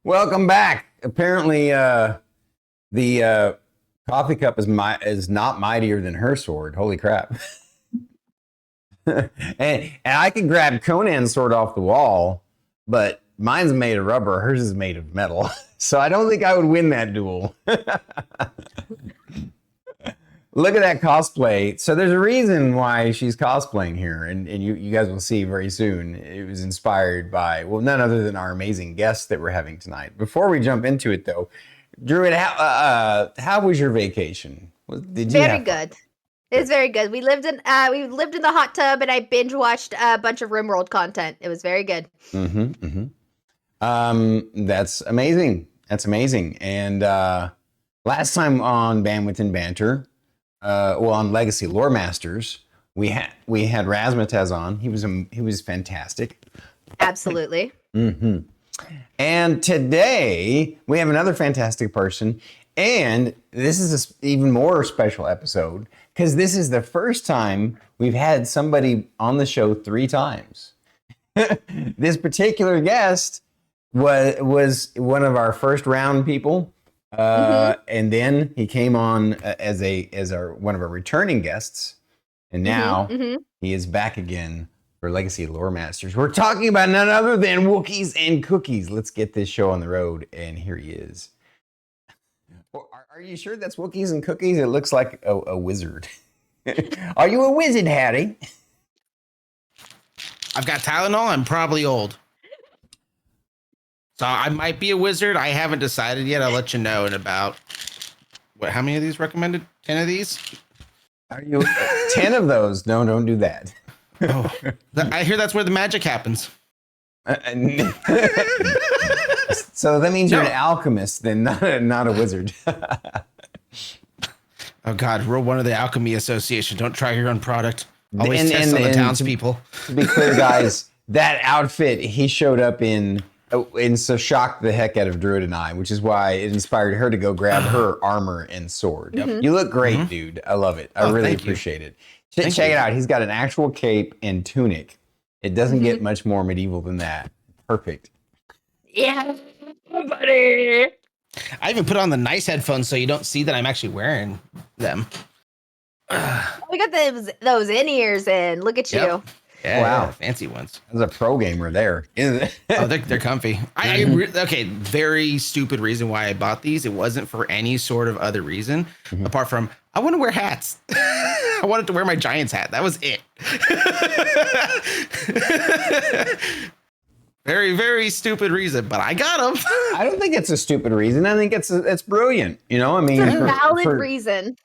Welcome back. Apparently, the coffee cup is not mightier than her sword. Holy crap! and I can grab Conan's sword off the wall, but mine's made of rubber. Hers is made of metal. So I don't think I would win that duel. Look at that cosplay. So there's a reason why she's cosplaying here, and you guys will see very soon. It was inspired by, well, none other than our amazing guests that we're having tonight. Before we jump into it, though, Druid, how was your vacation? Did you Very good. It was very good. We lived in the hot tub, and I binge watched a bunch of RimWorld content. It was very good. That's amazing. That's amazing. And last time on Bandwidth and Banter, on Legacy Loremasters, we had Razmataz on. He was fantastic. Absolutely. And today we have another fantastic person, and this is an even more special episode because this is the first time we've had somebody on the show 3 times. This particular guest was one of our first round people. And then he came on as one of our returning guests, and now he is back again for Legacy of Loremasters. We're talking about none other than Wookiees and Cookies. Let's get this show on the road, and here he is. Are you sure that's Wookiees and Cookies? It looks like a wizard. Are you a wizard, Harry? I've got Tylenol. I'm probably old. So I might be a wizard. I haven't decided yet. I'll let you know in about, how many of these recommended? 10 of these? Are you 10 of those? No, don't do that. Oh, I hear that's where the magic happens. So that means you're an alchemist, then not a wizard. Oh God, rule 1 of the Alchemy Association. Don't try your own product. Always test on the townspeople. To be clear, guys, that outfit he showed up in, and so shocked the heck out of Druid and I, which is why it inspired her to go grab her armor and sword. You look great, dude. I love it. I really appreciate it. Check it out. He's got an actual cape and tunic. It doesn't get much more medieval than that. Perfect. Yeah, buddy. I even put on the nice headphones so you don't see that I'm actually wearing them. We got those in-ears in. Look at you. Yeah, wow, fancy ones. There's a pro gamer there. Oh, they're comfy. Okay, very stupid reason why I bought these. It wasn't for any sort of other reason apart from I want to wear hats. I wanted to wear my Giants hat. That was it. Very, very stupid reason, but I got them. I don't think it's a stupid reason. I think it's brilliant. You know, I mean, it's a valid reason,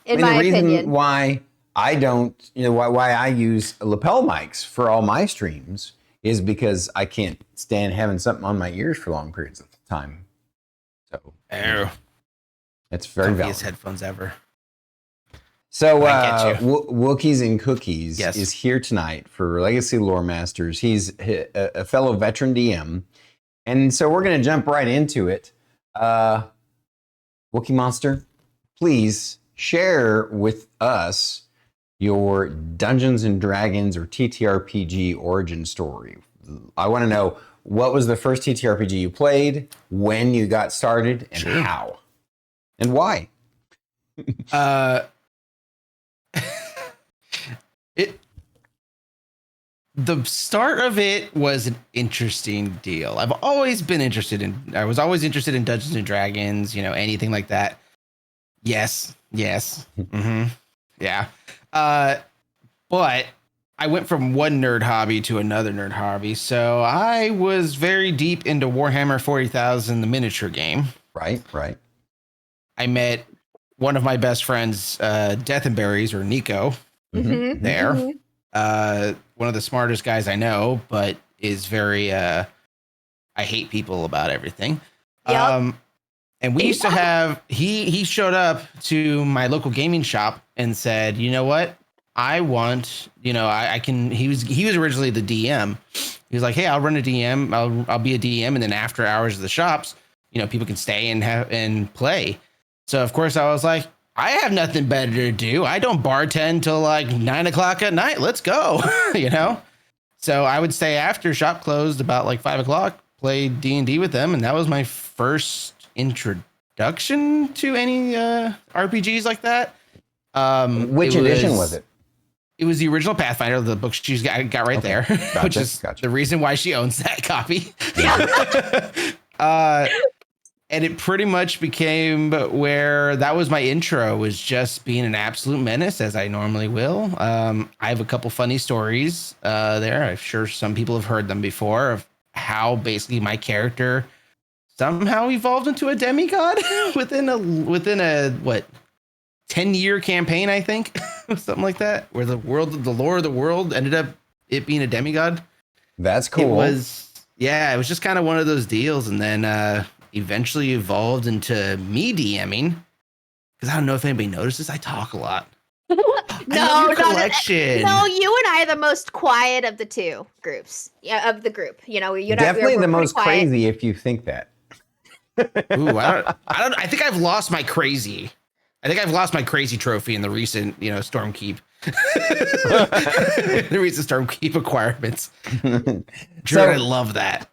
in my opinion. Why I don't, why I use lapel mics for all my streams is because I can't stand having something on my ears for long periods of time. So, it's very valid. Comfiest headphones ever. So, Wookies and Cookies is here tonight for Legacy Loremasters. He's a fellow veteran DM, and so we're going to jump right into it. Wookie Monster, please share with us your Dungeons and Dragons or TTRPG origin story. I want to know, what was the first TTRPG you played, when you got started, and how, and why? The start of it was an interesting deal. I was always interested in Dungeons and Dragons, anything like that. Yes. Yeah. But I went from one nerd hobby to another nerd hobby. So I was very deep into Warhammer 40,000, the miniature game. Right. I met one of my best friends, Death and Berries, or Nico, there. One of the smartest guys I know, but is very, I hate people about everything. Yep. And we used to have, he showed up to my local gaming shop and said, you know what? I want, I can, he was originally the DM. He was like, hey, I'll run a DM. I'll be a DM. And then after hours of the shops, people can stay and play. So of course I was like, I have nothing better to do. I don't bartend till like 9 o'clock at night. Let's go. So I would stay after shop closed about like 5 o'clock, played D&D with them, and that was my first introduction to any RPGs like that. Which edition was it? It was the original Pathfinder, the book she's got right there, Gotcha, which is gotcha. the reason why she owns that copy. And it pretty much became where that was my intro, was just being an absolute menace, as I normally will. I have a couple funny stories there. I'm sure some people have heard them before, of how basically my character somehow evolved into a demigod within a what 10-year campaign, I think, something like that, where the lore of the world ended up it being a demigod. That's cool. It was just kind of one of those deals, and then eventually evolved into me DMing, because I don't know if anybody notices, I talk a lot. No, collection. No, you and I are the most quiet of the two groups. Yeah, of the group. You know, you're definitely we're the most quiet. crazy if you think that. Ooh, I think I've lost my crazy. I think I've lost my crazy trophy in the recent, Stormkeep. The recent Stormkeep acquirements. Drew, I love that.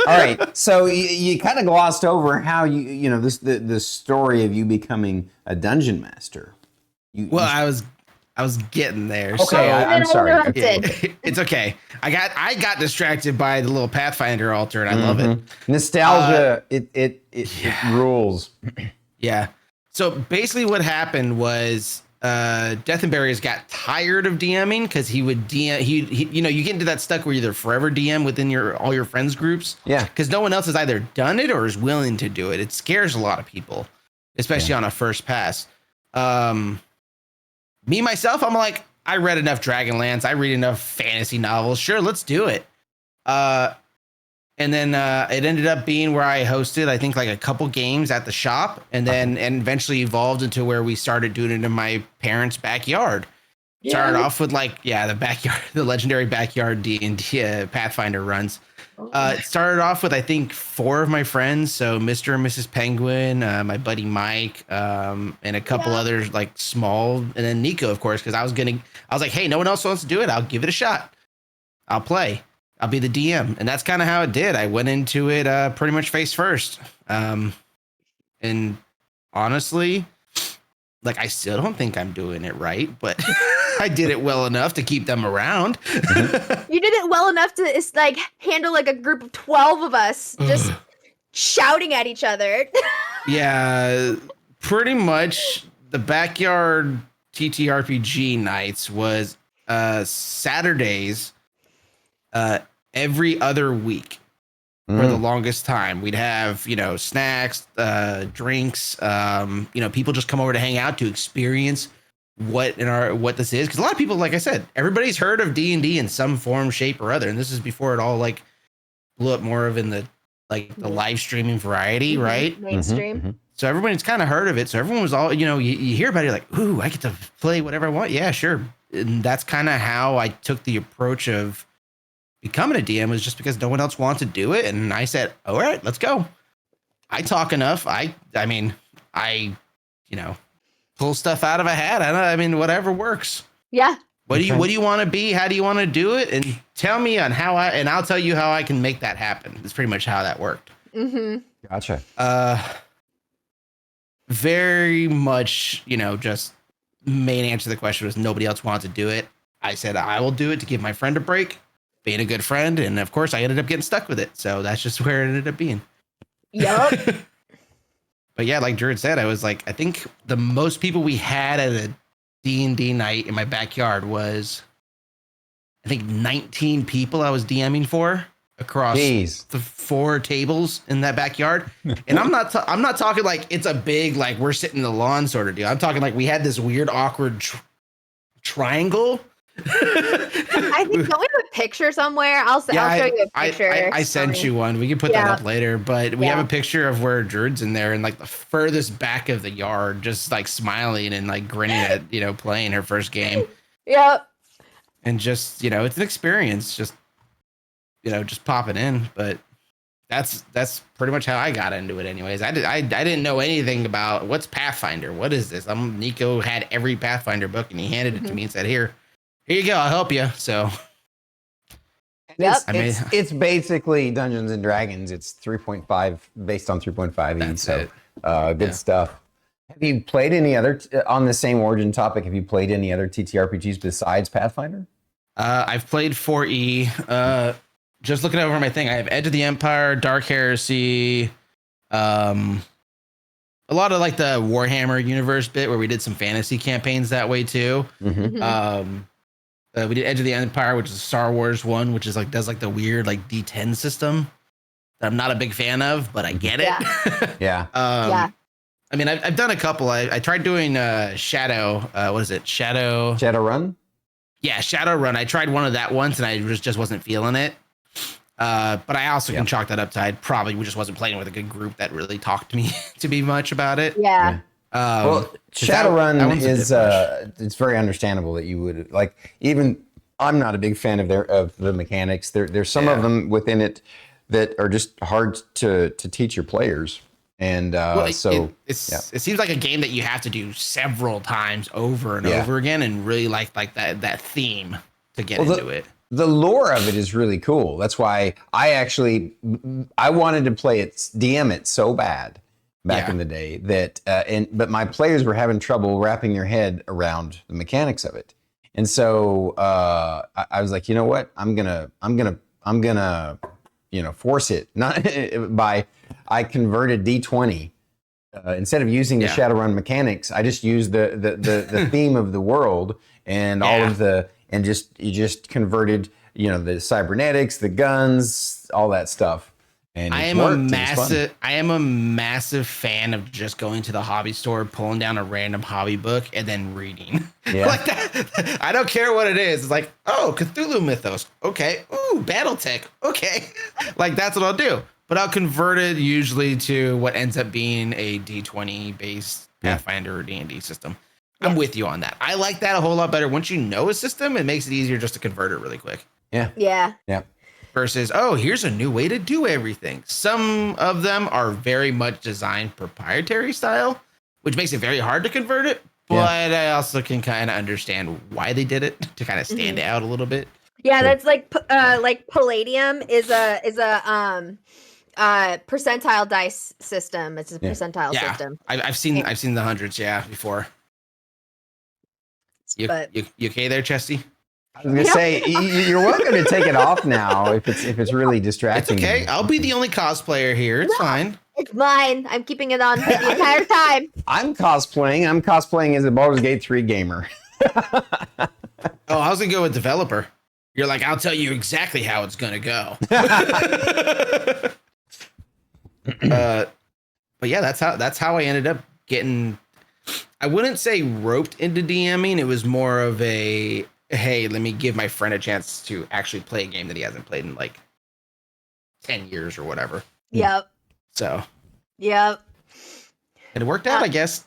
All right, so you kind of glossed over how the story of you becoming a dungeon master. I was getting there. Okay, So I'm sorry. It's okay. I got distracted by the little Pathfinder altar, and I love it. Nostalgia, it rules. Yeah. So basically, what happened was Death and Barriers got tired of DMing, because he would DM. He you get into that stuck where you're forever DM within all your friends groups. Yeah. Because no one else has either done it or is willing to do it. It scares a lot of people, especially on a first pass. Me myself, I'm like, I read enough Dragonlance. I read enough fantasy novels. Sure, let's do it. And then it ended up being where I hosted, I think, like a couple games at the shop, and eventually evolved into where we started doing it in my parents' backyard. Yeah. Started off with the backyard, the legendary backyard D&D Pathfinder runs. It started off with, I think, 4 of my friends. So Mr. and Mrs. Penguin, my buddy Mike, and a couple others like small, and then Nico, of course, because I was like, hey, no one else wants to do it. I'll give it a shot. I'll play. I'll be the DM. And that's kind of how it did. I went into it pretty much face first. And honestly, I still don't think I'm doing it right, but I did it well enough to keep them around. You did it well enough to handle a group of 12 of us just shouting at each other. Yeah, pretty much the backyard TTRPG nights was Saturdays every other week. For the longest time. We'd have, snacks, drinks, people just come over to hang out to experience what this is. Because a lot of people, like I said, everybody's heard of D&D in some form, shape, or other. And this is before it all blew up more of in the the live streaming variety, right? Mainstream. Mm-hmm. So everybody's kind of heard of it. So everyone was all, you hear about it, you're like, ooh, I get to play whatever I want. Yeah, sure. And that's kind of how I took the approach of becoming a DM, was just because no one else wanted to do it. And I said, all right, let's go. I talk enough. I pull stuff out of a hat. I mean, whatever works. Yeah. What do you want to be? How do you want to do it? And tell me on and I'll tell you how I can make that happen. That's pretty much how that worked. Mm-hmm. Gotcha. Very much, just main answer to the question was nobody else wanted to do it. I said, I will do it to give my friend a break, being a good friend. And of course I ended up getting stuck with it. So that's just where it ended up being. Yep. But yeah, like Drew had said, I think the most people we had at a D&D night in my backyard was, I think 19 people I was DMing for across the 4 tables in that backyard. And I'm not talking like it's a big, we're sitting in the lawn sort of deal. I'm talking we had this weird, awkward triangle. I think, don't we have a picture somewhere? I'll show you a picture. I sent you one. We can put that up later, but we have a picture of where Druid's in there in the furthest back of the yard, just smiling and grinning at, playing her first game. Yep. And just, it's an experience, just popping in. But that's pretty much how I got into it anyways. I didn't know anything about what's Pathfinder. What is this? Nico had every Pathfinder book and he handed it to me and said, here you go, I'll help you. So Yep. It's basically Dungeons and Dragons. It's 3.5 based on 3.5e. That's So it. good stuff. Have you played any other on the same origin topic? Have you played any other TTRPGs besides Pathfinder? I've played 4E. Just looking over my thing, I have Edge of the Empire, Dark Heresy, a lot of like the Warhammer universe bit where we did some fantasy campaigns that way too. Mhm. We did Edge of the Empire, which is a Star Wars one, which is like does like the weird like D10 system that I'm not a big fan of, but I get it. Yeah. Yeah. I mean, I've done a couple. I tried doing Shadow. What is it? Shadowrun? Yeah, Shadowrun. I tried one of that once, and I just wasn't feeling it. But I also can chalk that up to I probably just wasn't playing with a good group that really talked to me to be much about it. Yeah. Well, Shadowrun is it's very understandable that you would like. Even I'm not a big fan of the mechanics. There's some of them within it that are just hard to teach your players. And it seems like a game that you have to do several times over and over again, and really like that theme to get into it. The lore of it is really cool. That's why I wanted to play it, DM it so bad back in the day that but my players were having trouble wrapping their head around the mechanics of it. And so I was like, you know what? I'm gonna force it. Not by I converted D20 instead of using the Shadowrun mechanics. I just used the theme of the world and all of you just converted the cybernetics, the guns, all that stuff. And I am a massive fan of just going to the hobby store, pulling down a random hobby book, and then reading. Yeah. Like that. I don't care what it is. It's like, oh, Cthulhu Mythos. Okay. Ooh, Battletech. Okay. Like that's what I'll do. But I'll convert it usually to what ends up being a D20 based Pathfinder or D&D system. I'm with you on that. I like that a whole lot better. Once you know a system, it makes it easier just to convert it really quick. Yeah. Yeah. Yeah. Versus, oh, here's a new way to do everything. Some of them are very much designed proprietary style, which makes it very hard to convert it. But I also can kind of understand why they did it to kind of stand out a little bit. Yeah, that's like Palladium is a percentile dice system. It's a percentile system. I've seen the hundreds, before. You okay there, Chesty? I was gonna say you're welcome to take it off now if it's really distracting. It's okay. I'll be the only cosplayer here. It's fine. It's mine. I'm keeping it on the entire time. I'm cosplaying as a Baldur's Gate 3 gamer. Oh, I was gonna go with developer. You're like, I'll tell you exactly how it's gonna go. But yeah, that's how I ended up getting. I wouldn't say roped into DMing. It was more of a, hey, let me give my friend a chance to actually play a game that he hasn't played in like 10 years or whatever. Yep. So. Yep. And it worked out, I guess.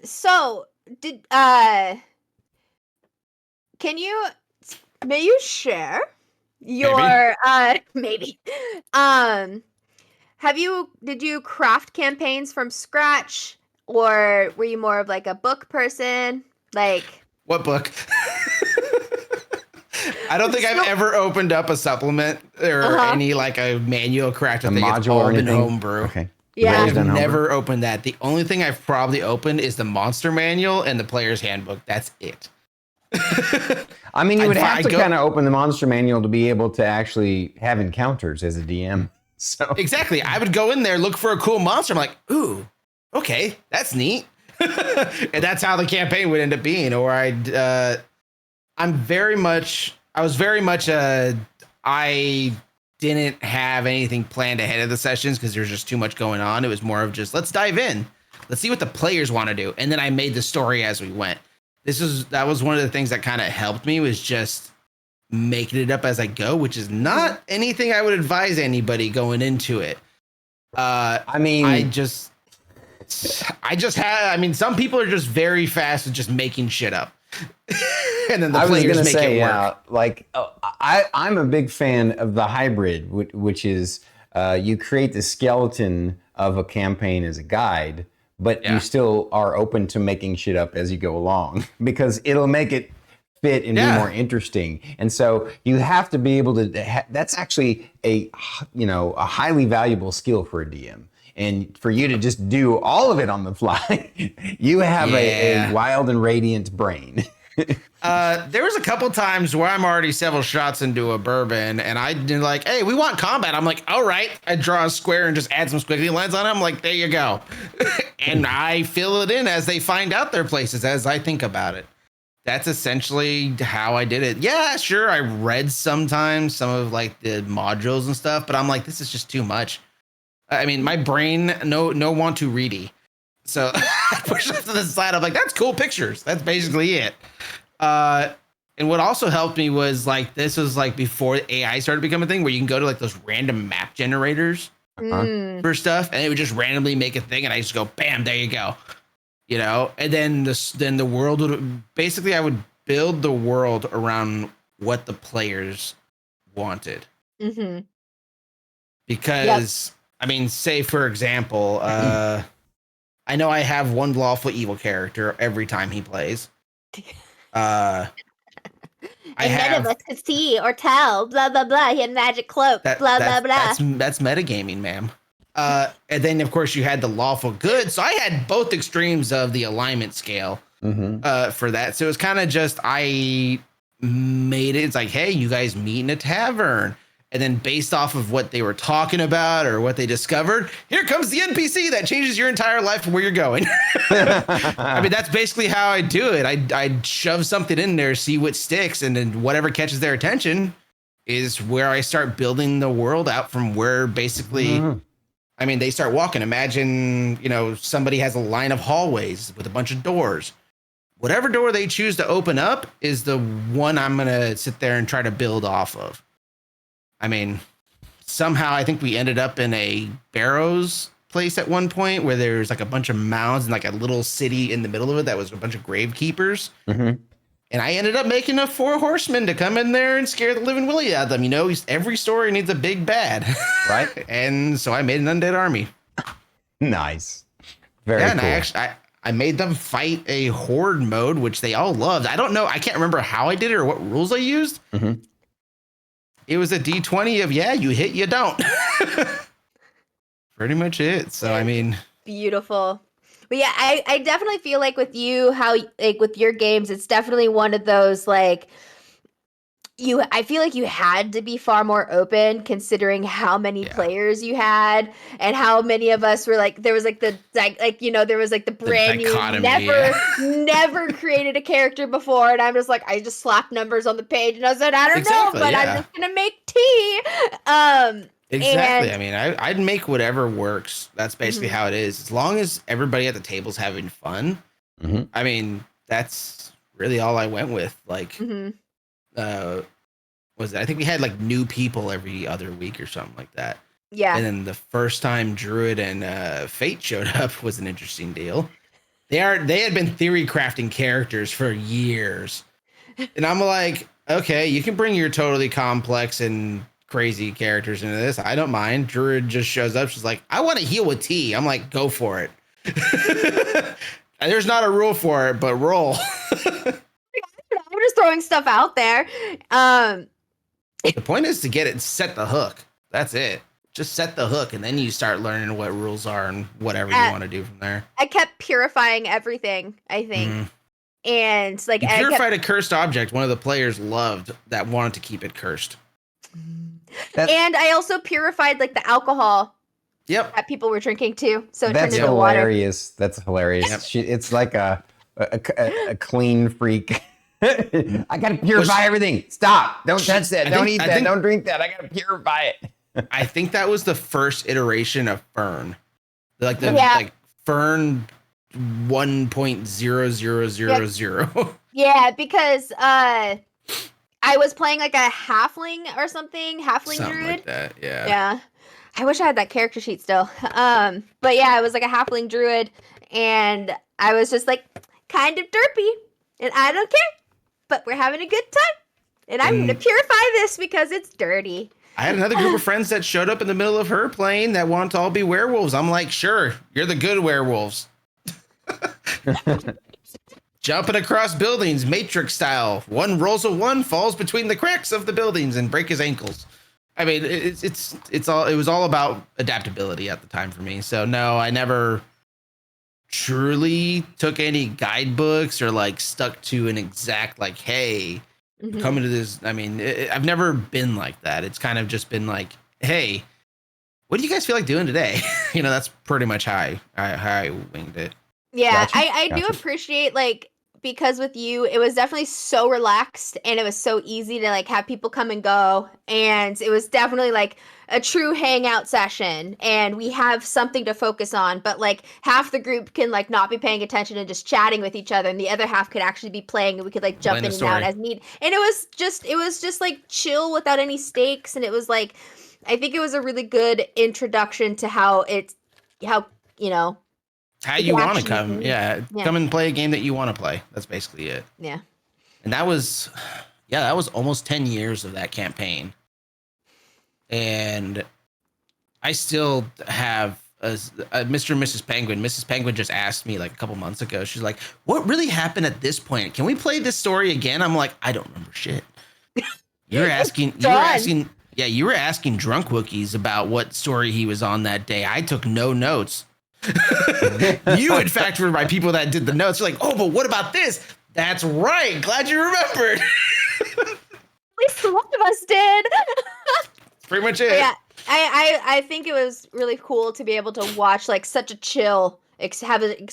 So did may you share your maybe did you craft campaigns from scratch, or were you more of like a book person? Like what book? I don't think I've ever opened up a supplement or any like a manual craft. I think it's all been homebrew. Okay. Yeah, I've never opened that. The only thing I've probably opened is the monster manual and the player's handbook. That's it. I mean, you would have to kind of open the monster manual to be able to actually have encounters as a DM. So exactly, I would go in there, look for a cool monster. I'm like, ooh, okay, that's neat. And that's how the campaign would end up being. Or I didn't have anything planned ahead of the sessions because there's just too much going on. It was more of just, let's dive in. Let's see what the players want to do. And then I made the story as we went. That was one of the things that kind of helped me, was just making it up as I go, which is not anything I would advise anybody going into it. Some people are just very fast at just making shit up. And then the players make it work. I'm a big fan of the hybrid, which is you create the skeleton of a campaign as a guide, but you still are open to making shit up as you go along, because it'll make it fit and be Yeah. more interesting. And so you have to be able to, that's actually a highly valuable skill for a DM. And for you to just do all of it on the fly, you have a wild and radiant brain. There was a couple times where I'm already several shots into a bourbon and I did like, hey, we want combat. I'm like, all right. I draw a square and just add some squiggly lines on it. I'm like, there you go. And I fill it in as they find out their places as I think about it. That's essentially how I did it. Yeah, sure. I read sometimes some of like the modules and stuff, but I'm like, this is just too much. I mean, my brain, no want to ready. So I push it to the side. I'm like, that's cool pictures. That's basically it. And what also helped me was like, this was like before AI started becoming a thing where you can go to like those random map generators for stuff. And it would just randomly make a thing. And I just go, bam, there you go. You know, and then the world would basically, I would build the world around what the players wanted. Mm-hmm. Because I mean, say for example, I know I have one lawful evil character every time he plays. None of us could see or tell. Blah blah blah. He had a magic cloak. Blah blah blah. That's metagaming, ma'am. And then of course you had the lawful good. So I had both extremes of the alignment scale for that. So it was kind of just I made it. It's like, hey, you guys meet in a tavern. And then based off of what they were talking about or what they discovered, here comes the NPC that changes your entire life and where you're going. I mean, that's basically how I do it. I'd shove something in there, see what sticks, and then whatever catches their attention is where I start building the world out from where basically, I mean, they start walking. Imagine, you know, somebody has a line of hallways with a bunch of doors. Whatever door they choose to open up is the one I'm going to sit there and try to build off of. I mean, somehow I think we ended up in a Barrows place at one point where there's like a bunch of mounds and like a little city in the middle of it that was a bunch of grave keepers. And I ended up making a 4 horsemen to come in there and scare the living willy out of them. You know, every story needs a big bad. Right. And so I made an undead army. Nice. Very cool. And I made them fight a horde mode, which they all loved. I don't know. I can't remember how I did it or what rules I used. It was a D20 of, you hit, you don't. Pretty much it. So, I mean. Beautiful. But yeah, I definitely feel like with you, how like with your games, it's definitely one of those like, I feel like you had to be far more open considering how many players you had and how many of us were like, there was like the brand new, never created a character before. And I'm just like, I just slapped numbers on the page and I said, I don't know, but I'm just going to make tea. Exactly. I mean, I'd make whatever works. That's basically how it is. As long as everybody at the table's having fun. I mean, that's really all I went with. Like, I think we had like new people every other week or something like that. Yeah. And then the first time Druid and Fate showed up was an interesting deal. They had been theory crafting characters for years. And I'm like, okay, you can bring your totally complex and crazy characters into this. I don't mind. Druid just shows up. She's like, I want to heal with tea. I'm like, go for it. There's not a rule for it, but roll. I'm just throwing stuff out there. The point is to get it, set the hook. That's it. Just set the hook, and then you start learning what rules are and whatever you want to do from there. I kept purifying everything, I think. And like, you purified a cursed object. One of the players loved that, wanted to keep it cursed. And I also purified like the alcohol. That people were drinking too. So it turned into hilarious. Water. That's hilarious. It's like a clean freak. I gotta purify everything. Stop! Don't touch that. Don't eat that. Don't drink that. I gotta purify it. I think that was the first iteration of Fern, like Fern 1.0000. Yeah, because I was playing like a halfling or something, something druid. Like that, yeah. Yeah. I wish I had that character sheet still. But yeah, it was like a halfling druid, and I was just like kind of derpy, and I don't care. But we're having a good time. And I'm going to purify this because it's dirty. I had another group of friends that showed up in the middle of her playing that want to all be werewolves. I'm like, sure, you're the good werewolves. jumping across buildings, Matrix style. One rolls a one, falls between the cracks of the buildings, and break his ankles. I mean, it's all. It was all about adaptability at the time for me. So no, I never truly took any guidebooks or like stuck to an exact like, hey, coming to this. I mean, I've never been like that. It's kind of just been like, hey, what do you guys feel like doing today? That's pretty much how I winged it. Yeah, Gotcha. I do Gotcha. appreciate like because with you it was definitely so relaxed and it was so easy to like have people come and go, and it was definitely like a true hangout session, and we have something to focus on, but like half the group can like not be paying attention and just chatting with each other, and the other half could actually be playing, and we could like jump Playing in the and out story. as need. And it was just like chill without any stakes, and it was like I think it was a really good introduction to how you know How it you can want to actually come. be. Yeah. Yeah. Come and play a game that you want to play. That's basically it. Yeah. And that was almost 10 years of that campaign. And I still have Mr. and Mrs. Penguin. Mrs. Penguin just asked me like a couple months ago. She's like, what really happened at this point? Can we play this story again? I'm like, I don't remember shit. You were asking drunk Wookiees about what story he was on that day. I took no notes. You, in fact, were my people that did the notes. You're like, oh, but what about this? That's right. Glad you remembered. At least one of us did. That's pretty much it. Yeah, I think it was really cool to be able to watch like such a chill experience.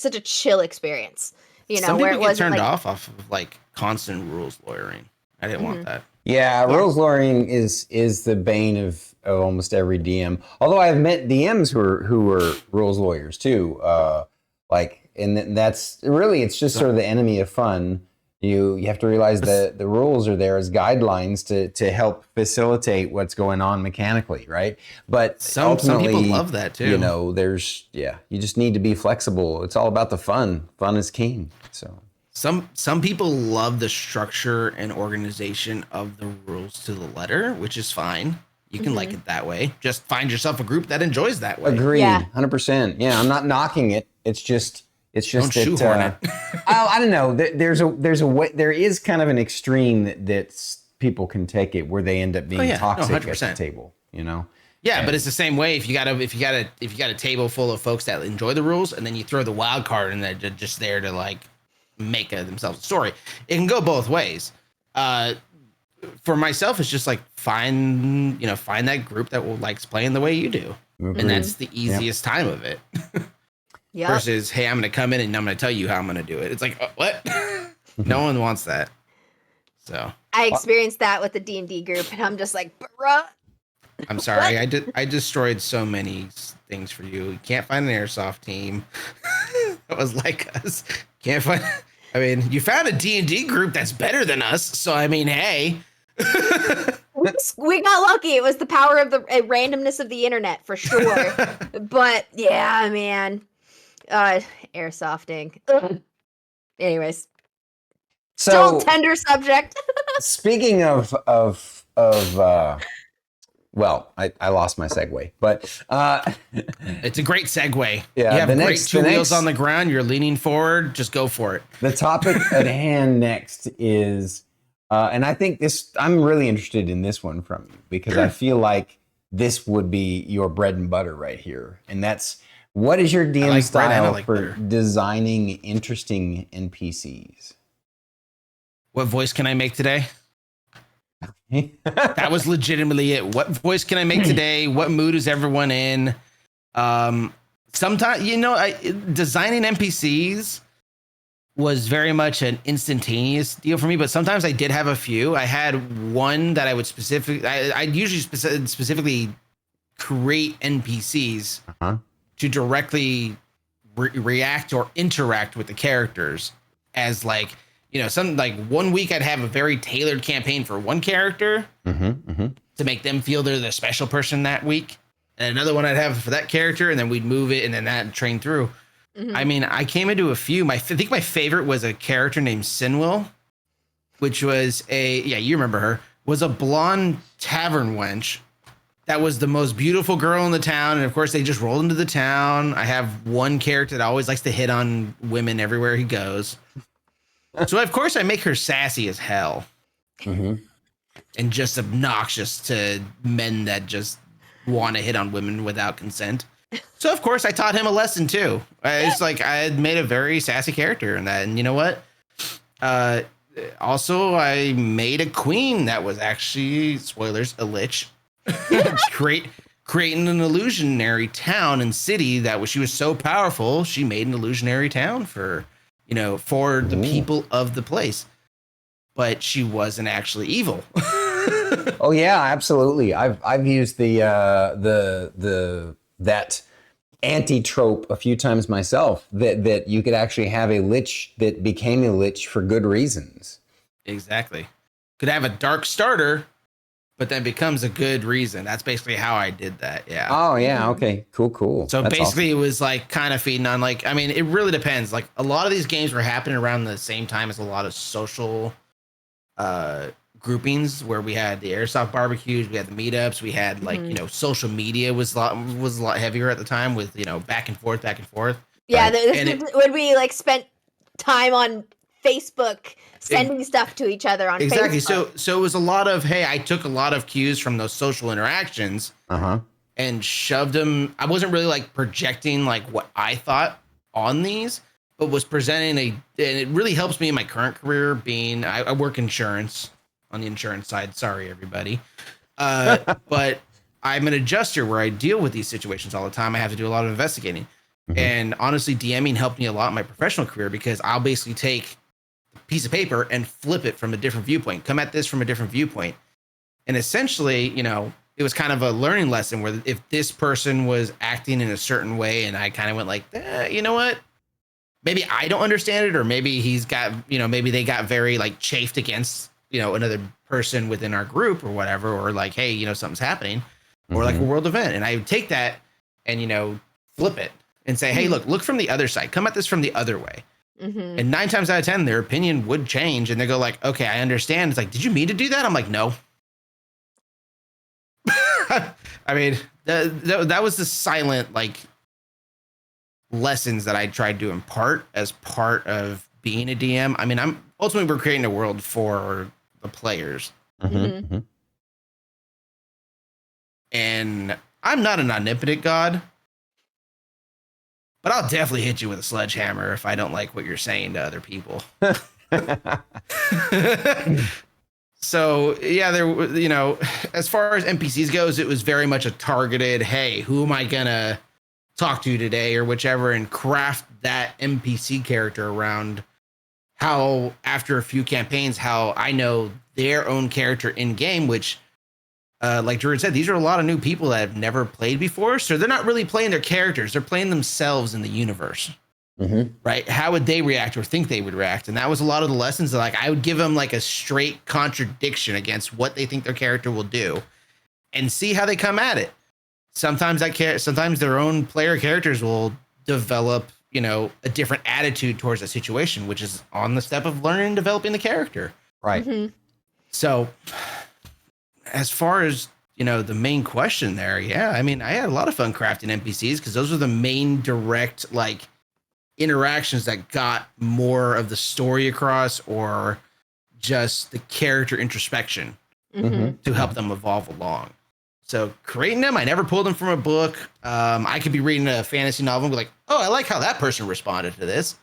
Some where people it get wasn't turned like off of like constant rules lawyering. I didn't want that. Yeah, rules lawyering is the bane of almost every DM. Although I've met DMs who were rules lawyers too. And that's really, it's just sort of the enemy of fun. You have to realize that the rules are there as guidelines to help facilitate what's going on mechanically, right? But Some ultimately, people love that too. You just need to be flexible. It's all about the fun. Fun is king. So. Some people love the structure and organization of the rules to the letter, which is fine. You can like it that way. Just find yourself a group that enjoys that way. Agreed, Yeah. 100%. Yeah, I'm not knocking it. It's just Don't that, shoehorn it. I don't know. There's a way. There is kind of an extreme that people can take it where they end up being toxic at the 100%. table. Yeah, but it's the same way. If you got a table full of folks that enjoy the rules, and then you throw the wild card and they're just there to like make themselves a story. It can go both ways. For myself, it's just like find that group that will likes playing the way you do, and that's the easiest time of it. yeah. Versus, hey, I'm going to come in and I'm going to tell you how I'm going to do it. It's like, what? No one wants that. So I experienced that with the D&D group, and I'm just like, bruh. I'm sorry. I destroyed so many things for you. You can't find an airsoft team. That was like us. Can't find. I mean, you found a D&D group that's better than us. So I mean, hey. We got lucky. It was the power of the randomness of the internet for sure. But yeah, man, airsofting. Ugh. Anyways, still So tender subject. speaking of well, I lost my segue, but It's a great segue. Yeah, You have the great next- two the wheels next- on the ground. You're leaning forward. Just go for it. the topic at hand next is, and I think I'm really interested in this one from you because I feel like this would be your bread and butter right here. And that's, what is your DM like bread and I style like for butter. designing interesting NPCs? What voice can I make today? That was legitimately it. What voice can I make today? What mood is everyone in? Sometimes, designing NPCs was very much an instantaneous deal for me, but sometimes I did have a few. I had one that I would I'd usually specifically create NPCs to directly react or interact with the characters as like, some like 1 week I'd have a very tailored campaign for one character to make them feel they're the special person that week. And another one I'd have for that character, and then we'd move it and then that train through. I mean, I came into a few. I think my favorite was a character named Sinwil, which was you remember her, was a blonde tavern wench that was the most beautiful girl in the town. And of course, they just rolled into the town. I have one character that always likes to hit on women everywhere he goes. So of course I make her sassy as hell Mm-hmm. and just obnoxious to men that just want to hit on women without consent. So of course I taught him a lesson too. It's like I had made a very sassy character in that, and you know what? Also, I made a queen that was actually, spoilers, a lich. Creating an illusionary town and city that was, she was so powerful, she made an illusionary town for, for the people of the place. But she wasn't actually evil. Oh yeah, absolutely. I've used that anti-trope a few times myself, that you could actually have a lich that became a lich for good reasons. Exactly. Could have a dark starter, but then becomes a good reason. That's basically how I did that. Yeah. Oh yeah, okay. Cool. So That's basically awesome. it was like kind of feeding on, like, I mean, it really depends. Like a lot of these games were happening around the same time as a lot of social groupings, where we had the airsoft barbecues, we had the meetups, we had like, social media was a lot heavier at the time with, back and forth. Yeah, Right? when we like spent time on Facebook sending stuff to each other on exactly. Facebook. So it was a lot of, hey, I took a lot of cues from those social interactions and shoved them. I wasn't really like projecting like what I thought on these, but was presenting and it really helps me in my current career being, I work insurance on the insurance side. Sorry, everybody. But I'm an adjuster where I deal with these situations all the time. I have to do a lot of investigating. And honestly, DMing helped me a lot in my professional career, because I'll basically take a piece of paper and flip it from a different viewpoint, come at this from a different viewpoint. And essentially, it was kind of a learning lesson where if this person was acting in a certain way and I kind of went like, you know what? Maybe I don't understand it, or maybe he's got, maybe they got very like chafed against, another person within our group or whatever, or like, hey, something's happening, or like a world event. And I would take that and, flip it and say, hey, look from the other side, come at this from the other way. And 9 times out of 10, their opinion would change and they go like, okay, I understand. It's like, did you mean to do that? I'm like, no. I mean, that was the silent, like, lessons that I tried to impart as part of being a DM. I mean, we're creating a world for the players. And I'm not an omnipotent god, but I'll definitely hit you with a sledgehammer if I don't like what you're saying to other people. So yeah, as far as NPCs goes, it was very much a targeted, hey, who am I gonna talk to today or whichever, and craft that NPC character around how, after a few campaigns, how I know their own character in game, which like Jordan said, these are a lot of new people that have never played before. So they're not really playing their characters. They're playing themselves in the universe. Right? How would they react or think they would react? And that was a lot of the lessons that, like, I would give them like a straight contradiction against what they think their character will do and see how they come at it. Sometimes sometimes their own player characters will develop, a different attitude towards a situation, which is on the step of learning and developing the character. Right. So as far as, the main question there, yeah, I mean, I had a lot of fun crafting NPCs because those are the main direct, like, interactions that got more of the story across, or just the character introspection to help them evolve along. So creating them, I never pulled them from a book. I could be reading a fantasy novel and be like, oh, I like how that person responded to this.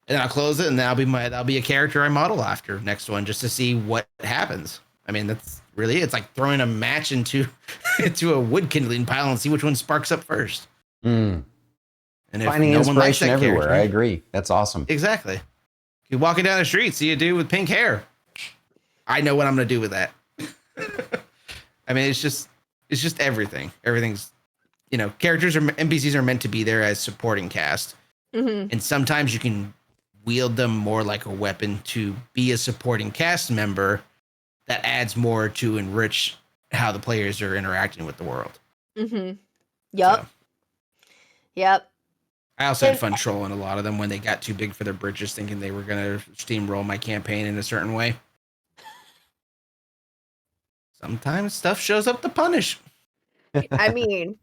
And then I'll close it, and that'll be a character I model after next one, just to see what happens. I mean, that's really, it's like throwing a match into a wood kindling pile and see which one sparks up first. And if finding no one likes inspiration that everywhere. character, I agree. That's awesome. exactly. You're walking down the street, see a dude with pink hair. I know what I'm gonna do with that. I mean, it's just everything. Everything's, characters NPCs are meant to be there as supporting cast, and sometimes you can wield them more like a weapon to be a supporting cast member that adds more to enrich how the players are interacting with the world. Yep. So. Yep. I also had fun trolling a lot of them when they got too big for their britches, thinking they were going to steamroll my campaign in a certain way. Sometimes stuff shows up to punish. I mean,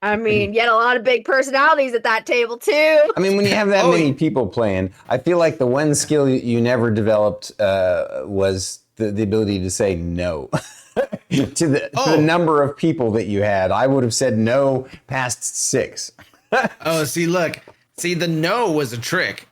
I mean, you had a lot of big personalities at that table too. I mean, when you have that many people playing, I feel like the one skill you never developed was the ability to say no to the number of people that you had. I would have said no past 6. See, the no was a trick.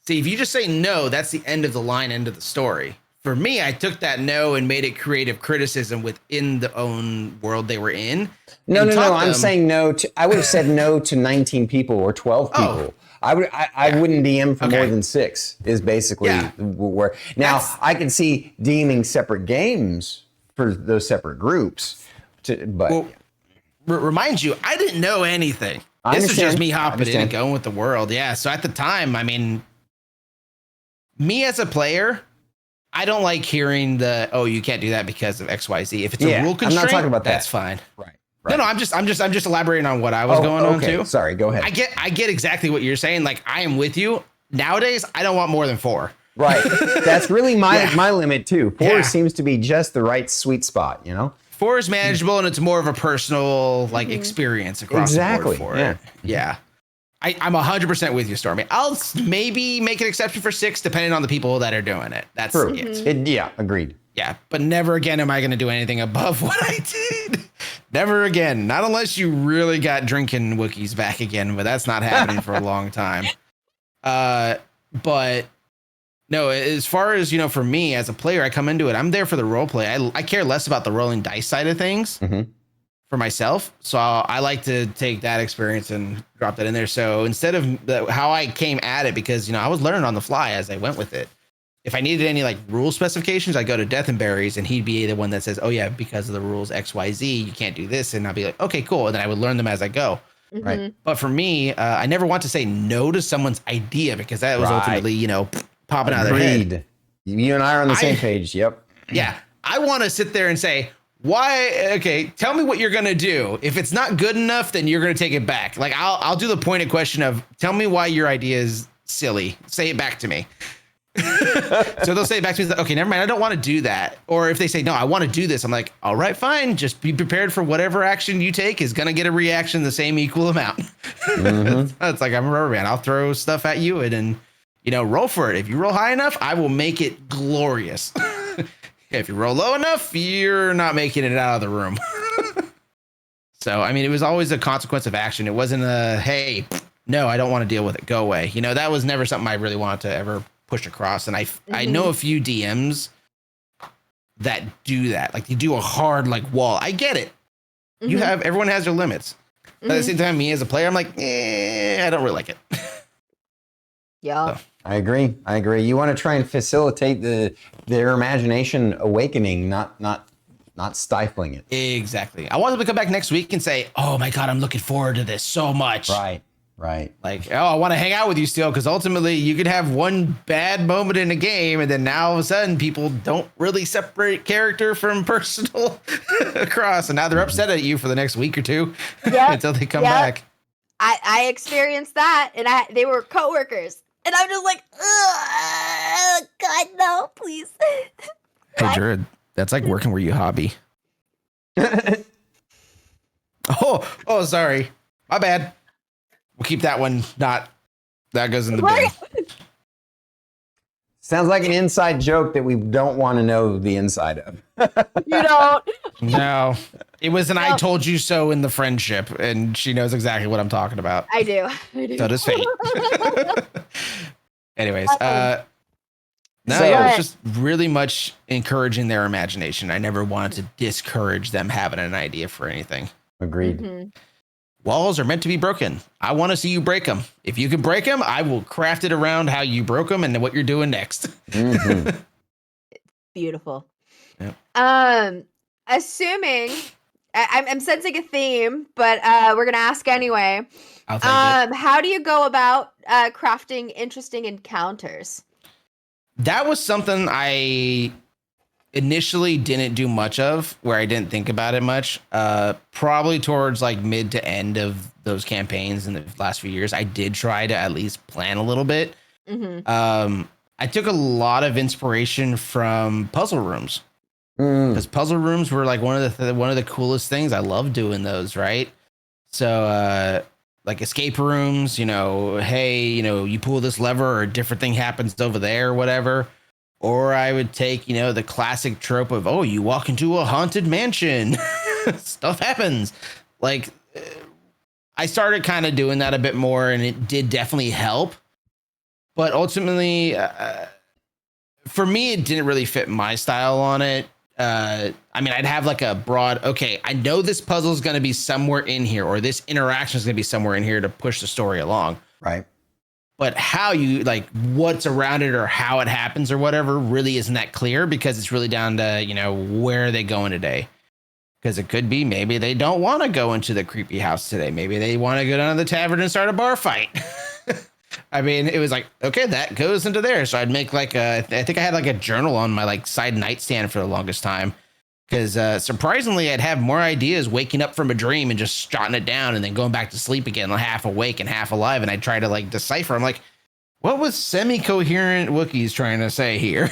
See, if you just say no, that's the end of the line, end of the story. For me, I took that no and made it creative criticism within the own world they were in. No. I'm saying no to. I would have said no to 19 people or 12 people. I wouldn't DM for more than 6. Is basically where. Now I can see DMing separate games for those separate groups. But remind you, I didn't know anything. This is just me hopping in and going with the world. Yeah. So at the time, I mean, me as a player, I don't like hearing you can't do that because of XYZ. If it's a rule constraint, I'm not talking about that's fine. Right. No, I'm just elaborating on what I was going on too. Sorry, go ahead. I get exactly what you're saying. Like, I am with you. Nowadays, I don't want more than 4. Right. That's really my limit too. 4 seems to be just the right sweet spot, you know? 4 is manageable, and it's more of a personal experience across the board for it. Yeah. I'm 100% with you, Stormy. I'll maybe make an exception for 6, depending on the people that are doing it. That's it. Yeah, agreed. Yeah, but never again am I going to do anything above what I did. Never again. Not unless you really got drinking Wookiees back again, but that's not happening for a long time. But no, as far as, for me as a player, I come into it, I'm there for the role play. I care less about the rolling dice side of things. For myself. So I like to take that experience and drop that in there. So instead of how I came at it, because, I was learning on the fly as I went with it. If I needed any rule specifications, I go to Death and Berries and he'd be the one that says, oh yeah, because of the rules XYZ, you can't do this. And I'll be like, okay, cool. And then I would learn them as I go. Right. But for me, I never want to say no to someone's idea, because that was ultimately, popping out of their head. You and I are on the same page. Yep. Yeah. I want to sit there and say, why? Okay, tell me what you're gonna do. If it's not good enough, then you're gonna take it back. Like, I'll do the pointed question of, tell me why your idea is silly. Say it back to me. So they'll say it back to me. Okay, never mind. I don't want to do that. Or if they say, no, I want to do this, I'm like, all right, fine. Just be prepared for whatever action you take is gonna get a reaction the same equal amount. It's like, I'm a rubber band. I'll throw stuff at you and roll for it. If you roll high enough, I will make it glorious. If you roll low enough, you're not making it out of the room. So, I mean, it was always a consequence of action. It wasn't hey, no, I don't want to deal with it. Go away. That was never something I really wanted to ever push across. And I know a few DMs that do that. Like, they do a hard wall. I get it. Everyone has their limits. But at the same time, me as a player, I'm like, I don't really like it. Yeah. So. I agree. You want to try and facilitate their imagination awakening, not stifling it. Exactly. I want them to come back next week and say, oh my God, I'm looking forward to this so much. Right. Like, I want to hang out with you still, because ultimately you could have one bad moment in a game, and then now all of a sudden people don't really separate character from personal across, and now they're upset at you for the next week or 2 until they come back. I experienced that, and they were coworkers. And I'm just like, God, no, please. Hey, Jared, that's like working where you hobby. Oh, sorry. My bad. We'll keep that one that goes in the bin. Sounds like an inside joke that we don't want to know the inside of. You don't. No. It was an I told you so in the friendship, and she knows exactly what I'm talking about. I do. So does Fate. Anyways, it's just really much encouraging their imagination. I never wanted to discourage them having an idea for anything. Agreed. Walls are meant to be broken. I want to see you break them. If you can break them, I will craft it around how you broke them and what you're doing next. Beautiful. Yep. Assuming I'm sensing a theme, but we're gonna ask anyway. I'll take it. How do you go about crafting interesting encounters? That was something I initially didn't do much of, where I didn't think about it much. Probably towards mid to end of those campaigns in the last few years, I did try to at least plan a little bit. I took a lot of inspiration from puzzle rooms, because puzzle rooms were one of the coolest things. I love doing those, right? So like escape rooms, hey, you pull this lever or a different thing happens over there or whatever. Or I would take, the classic trope of, oh, you walk into a haunted mansion, stuff happens. Like I started kind of doing that a bit more, and it did definitely help. But ultimately, for me, it didn't really fit my style on it. I'd have like a broad, okay, I know this puzzle is going to be somewhere in here, or this interaction is going to be somewhere in here to push the story along. Right. But how you like what's around it or how it happens or whatever really isn't that clear, because it's really down to, where are they going today? Because it could be maybe they don't want to go into the creepy house today. Maybe they want to go down to the tavern and start a bar fight. It was like, okay, that goes into there. So I'd make I think I had like a journal on my like side nightstand for the longest time. Because surprisingly, I'd have more ideas waking up from a dream and just jotting it down and then going back to sleep again, half awake and half alive. And I'd try to like decipher. I'm like, what was semi-coherent Wookiees trying to say here?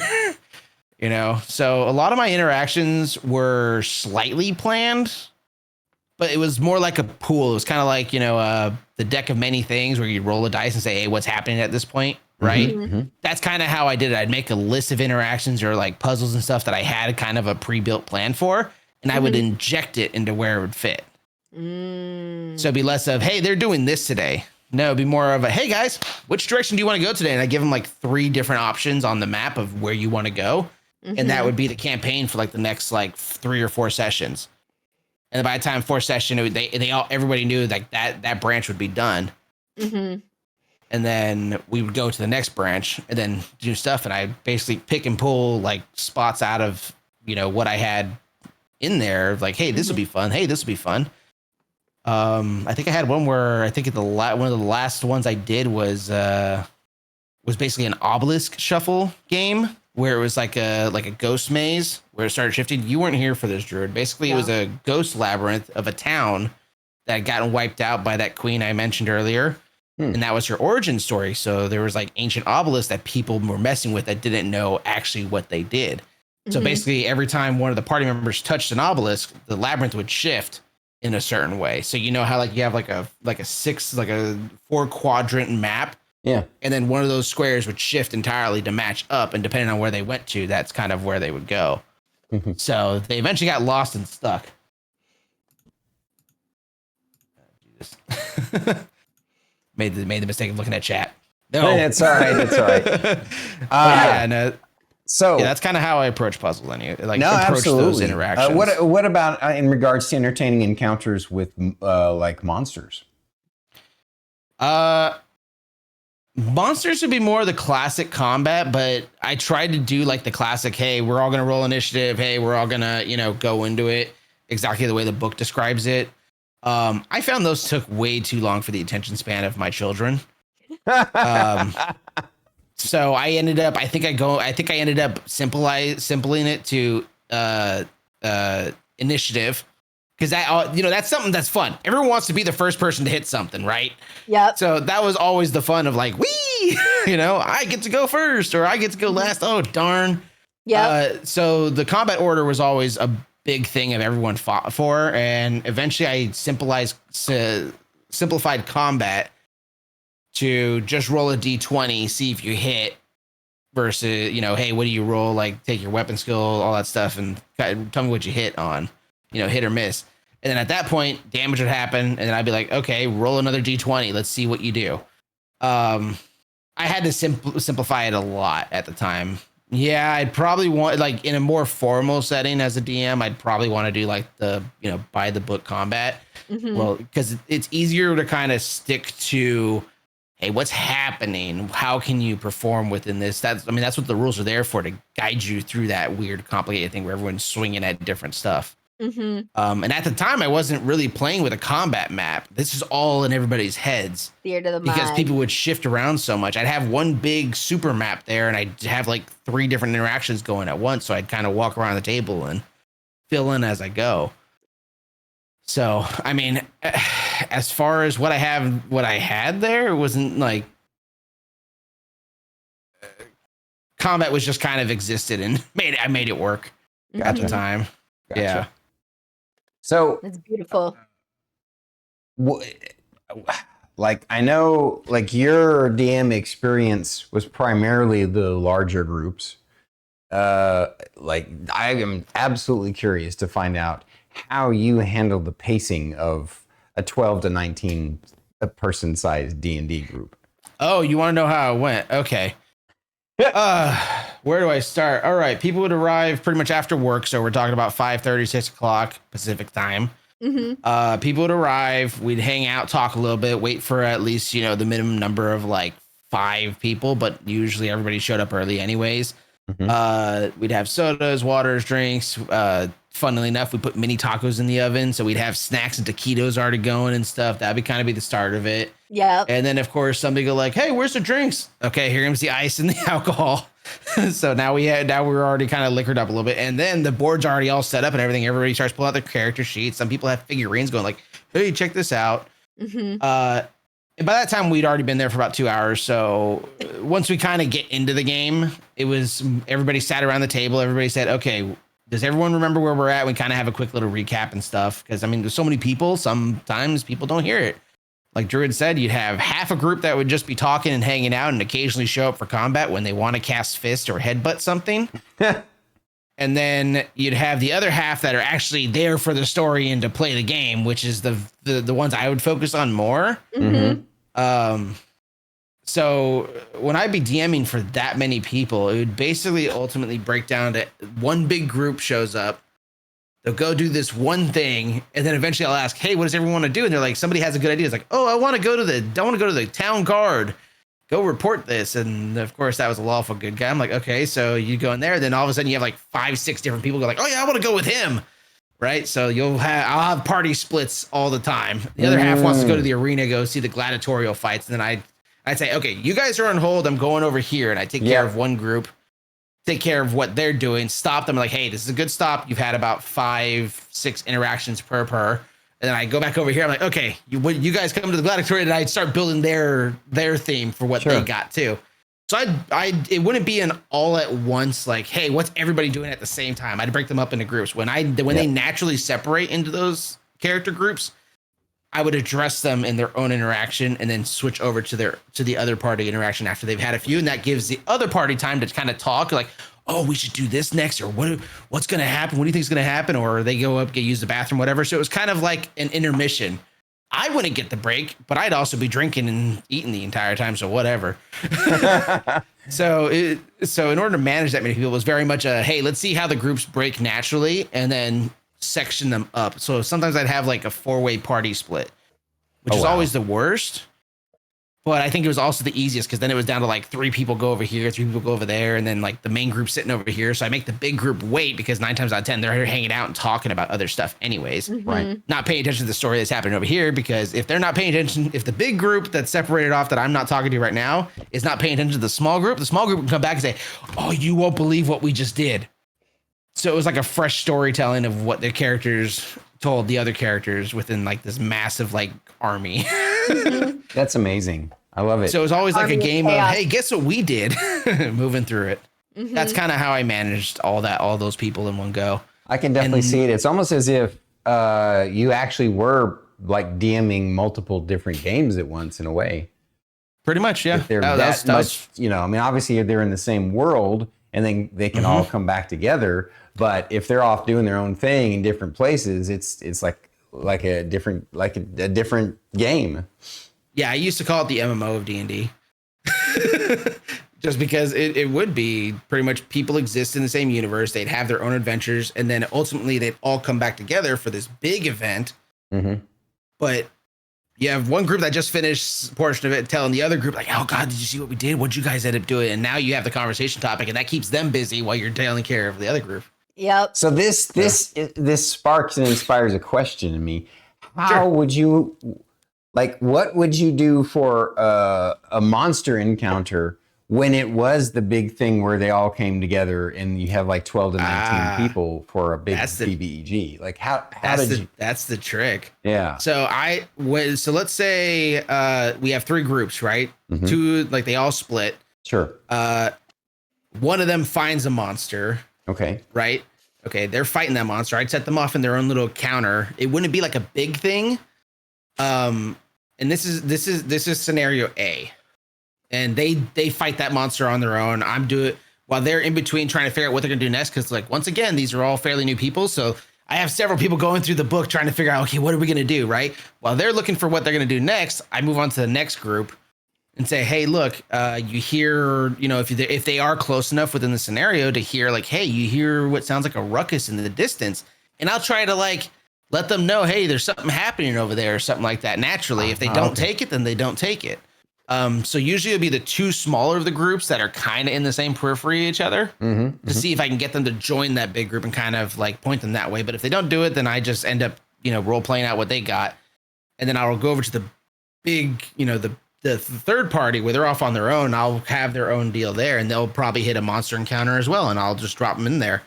So a lot of my interactions were slightly planned, but it was more like a pool. It was kind of like, the deck of many things where you roll a dice and say, hey, what's happening at this point? Right. Mm-hmm. That's kind of how I did it. I'd make a list of interactions or like puzzles and stuff that I had kind of a pre-built plan for, and I would inject it into where it would fit. So it'd be less of, hey, they're doing this today. No, it'd be more of a, hey guys, which direction do you want to go today? And I give them like 3 different options on the map of where you want to go. And that would be the campaign for like the next like 3 or 4 sessions. And by the time 4th session, everybody knew like that branch would be done. Mm-hmm. And then we would go to the next branch and then do stuff. And I basically pick and pull like spots out of, what I had in there. Like, hey, this will be fun. Hey, this will be fun. I think I had one where I think one of the last ones I did was basically an obelisk shuffle game where it was like a ghost maze where it started shifting. You weren't here for this, Druid. Basically, It was a ghost labyrinth of a town that had gotten wiped out by that queen I mentioned earlier. And that was her origin story. So there was like ancient obelisks that people were messing with that didn't know actually what they did. So basically every time one of the party members touched an obelisk, the labyrinth would shift in a certain way. So how like you have like a 4 quadrant map. Yeah. And then one of those squares would shift entirely to match up. And depending on where they went to, that's kind of where they would go. So they eventually got lost and stuck. Made the mistake of looking at chat. No, it's all right. It's all right. So that's kind of how I approach puzzles. Approach absolutely. Those interactions. What about in regards to entertaining encounters with like monsters? Monsters would be more the classic combat, but I tried to do like the classic, hey, we're all going to roll initiative. Hey, we're all going to, go into it exactly the way the book describes it. I found those took way too long for the attention span of my children. So I ended up, I think I ended up simpling it to initiative. Because that's something that's fun. Everyone wants to be the first person to hit something, right? Yep. So that was always the fun of like, wee, I get to go first or I get to go last. Oh, darn. Yeah. So the combat order was always a big thing of everyone fought for. And eventually I simplified combat to just roll a D20, see if you hit versus, hey, what do you roll? Like take your weapon skill, all that stuff. And tell me what you hit on. Hit or miss. And then at that point, damage would happen. And then I'd be like, okay, roll another D20. Let's see what you do. I had to simplify it a lot at the time. Yeah, I'd probably want, like, in a more formal setting as a DM, I'd probably want to do, like, the, by the book combat. Well, because it's easier to kind of stick to, hey, what's happening? How can you perform within this? That's what the rules are there for, to guide you through that weird, complicated thing where everyone's swinging at different stuff. And at the time, I wasn't really playing with a combat map. This is all in everybody's heads. Theater of the because mind. people would shift around so much. I'd have one big super map there, and I'd have like 3 different interactions going at once. So I'd kind of walk around the table and fill in as I go. So, as far as what I had there, it wasn't like combat was just kind of existed and I made it work at the time. Gotcha. Yeah. So That's beautiful. Like I know, like your DM experience was primarily the larger groups. Like I am absolutely curious to find out how you handle the pacing of a 12 to 19 person sized D&D group. Oh, you want to know how it went? Okay. Where do I start? All right. People would arrive pretty much after work. So we're talking about 5:30, 6 o'clock Pacific time. People would arrive. We'd hang out, talk a little bit, wait for at least, the minimum number of like 5 people, but usually everybody showed up early anyways. We'd have sodas, waters, drinks. Funnily enough, we put mini tacos in the oven, so we'd have snacks and taquitos already going and stuff. That'd be kind of be the start of it. Yeah. And then of course somebody go like, "Hey, where's the drinks?" Okay, here comes the ice and the alcohol. So now we're already kind of liquored up a little bit, and then the board's already all set up and everything. Everybody starts pulling out their character sheets. Some people have figurines going like, "Hey, check this out." And by that time, we'd already been there for about 2 hours. So once we kind of get into the game, it was everybody sat around the table. Everybody said, "Okay, does everyone remember where we're at?" We kind of have a quick little recap and stuff. Because, I mean, there's so many people. Sometimes people don't hear it. Like Druid said, you'd have half a group that would just be talking and hanging out and occasionally show up for combat when they want to cast fist or headbutt something. And then you'd have the other half that are actually there for the story and to play the game, which is the ones I would focus on more. So when I'd be DMing for that many people, it would basically ultimately break down to one big group shows up. They'll go do this one thing, and then eventually I'll ask, "Hey, what does everyone want to do?" And they're like, somebody has a good idea. It's like, "Oh, I want to go to the town guard. Go report this." And of course, that was a lawful good guy. I'm like, okay, so you go in there. Then all of a sudden, you have like 5, 6 different people go like, "Oh yeah, I want to go with him." Right. So I'll have party splits all the time. The other half wants to go to the arena, go see the gladiatorial fights, and then I'd say, "Okay, you guys are on hold. I'm going over here," and I take care of one group. Take care of what they're doing, stop them like, "Hey, this is a good stop. You've had about 5, 6 interactions per. And then I go back over here. I'm like, "Okay, you guys come to the gladiatorial," and I start building their theme for what they got too. So it wouldn't be an all at once like, "Hey, what's everybody doing at the same time?" I'd break them up into groups. When they naturally separate into those character groups, I would address them in their own interaction and then switch over to the other party interaction after they've had a few. And that gives the other party time to kind of talk like, "Oh, we should do this next," or what's going to happen? What do you think is going to happen? Or they go up, use the bathroom, whatever. So it was kind of like an intermission. I wouldn't get the break, but I'd also be drinking and eating the entire time. So whatever. So in order to manage that many people, it was very much hey, let's see how the groups break naturally and then section them up. So sometimes I'd have like a 4-way party split, which is always the worst. But I think it was also the easiest because then it was down to like 3 people go over here, 3 people go over there, and then like the main group sitting over here. So I make the big group wait because 9 times out of 10 they're hanging out and talking about other stuff anyways. Right. Not paying attention to the story that's happening over here, because if they're not paying attention, if the big group that's separated off that I'm not talking to right now is not paying attention to the small group can come back and say, "Oh, you won't believe what we just did." So it was like a fresh storytelling of what the characters told the other characters within like this massive like army. That's amazing. I love it. So it was always like Army a game of, chaos. "Hey, guess what we did?" Moving through it. That's kind of how I managed all those people in one go. I can definitely see it. It's almost as if you actually were like DMing multiple different games at once in a way. Pretty much, yeah. If they're that much, I mean, obviously they're in the same world and then they can all come back together. But if they're off doing their own thing in different places, it's like a different game. Yeah, I used to call it the MMO of D&D. Just because it would be pretty much people exist in the same universe. They'd have their own adventures, and then ultimately they'd all come back together for this big event. But you have one group that just finished a portion of it telling the other group like, "Oh God, did you see what we did? What'd you guys end up doing?" And now you have the conversation topic, and that keeps them busy while you're taking care of the other group. Yep. So this sparks and inspires a question in me. How would you, like, what would you do for a monster encounter when it was the big thing where they all came together and you have like 12 to 19 people for a big BBEG? Like that's the trick. Yeah. So let's say we have 3 groups, right? 2, like they all split. Sure. One of them finds a monster. Okay. Right? Okay, they're fighting that monster. I'd set them off in their own little counter. It wouldn't be like a big thing, And this is scenario A, and they fight that monster on their own. I'm doing it while they're in between trying to figure out what they're gonna do next. Because like once again, these are all fairly new people, so I have several people going through the book trying to figure out, okay, what are we gonna do, right? While they're looking for what they're gonna do next, I move on to the next group and say, hey, look, you hear, if they are close enough within the scenario to hear like, hey, you hear what sounds like a ruckus in the distance, and I'll try to like let them know, hey, there's something happening over there or something like that. Naturally, if they don't take it, then they don't take it. So usually it'll be the two smaller of the groups that are kind of in the same periphery of each other to see if I can get them to join that big group and kind of like point them that way. But if they don't do it, then I just end up, role playing out what they got. And then I'll go over to the big, the third party where they're off on their own. I'll have their own deal there, and they'll probably hit a monster encounter as well. And I'll just drop them in there.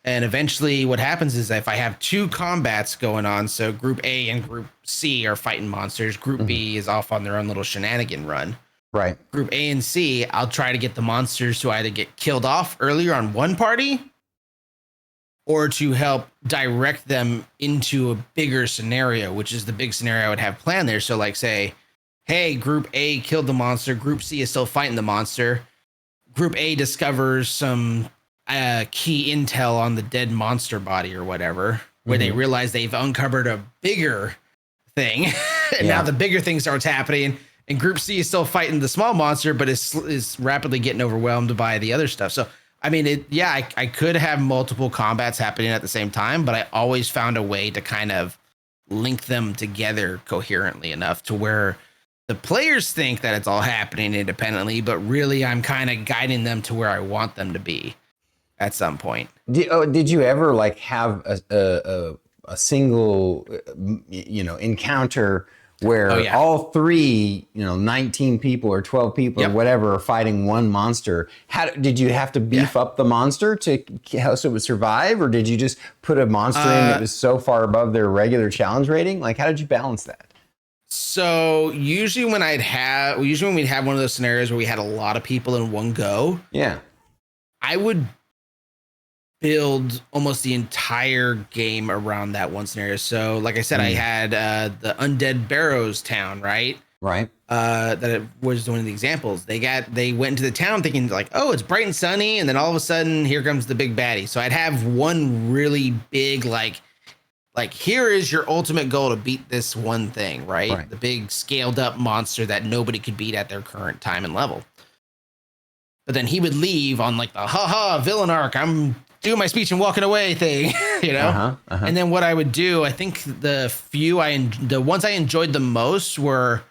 And eventually what happens is if I have two combats going on, so group A and group C are fighting monsters, group B is off on their own little shenanigan run. Right. Group A and C, I'll try to get the monsters to either get killed off earlier on one party or to help direct them into a bigger scenario, which is the big scenario I would have planned there. So like say, hey, group A killed the monster, group C is still fighting the monster. Group A discovers some key intel on the dead monster body or whatever, where they realize they've uncovered a bigger thing. And now the bigger thing starts happening, and group C is still fighting the small monster, but is rapidly getting overwhelmed by the other stuff. So, I mean, I could have multiple combats happening at the same time, but I always found a way to kind of link them together coherently enough to where the players think that it's all happening independently, but really I'm kind of guiding them to where I want them to be at some point. Did you ever like have a single, encounter where all three, 19 people or 12 people or whatever are fighting one monster? Did you have to beef up the monster so it would survive, or did you just put a monster in that was so far above their regular challenge rating? Like, how did you balance that? So usually when we'd have one of those scenarios where we had a lot of people in one go, I would build almost the entire game around that one scenario. So like I said, I had the Undead Barrows town, right? Right. That was one of the examples. They went into the town thinking like, oh, it's bright and sunny, and then all of a sudden here comes the big baddie. So I'd have one really big like here is your ultimate goal to beat this one thing, right? The big scaled up monster that nobody could beat at their current time and level. But then he would leave on like the villain arc, I'm doing my speech and walking away thing, And then what I would do, I think the ones I enjoyed the most were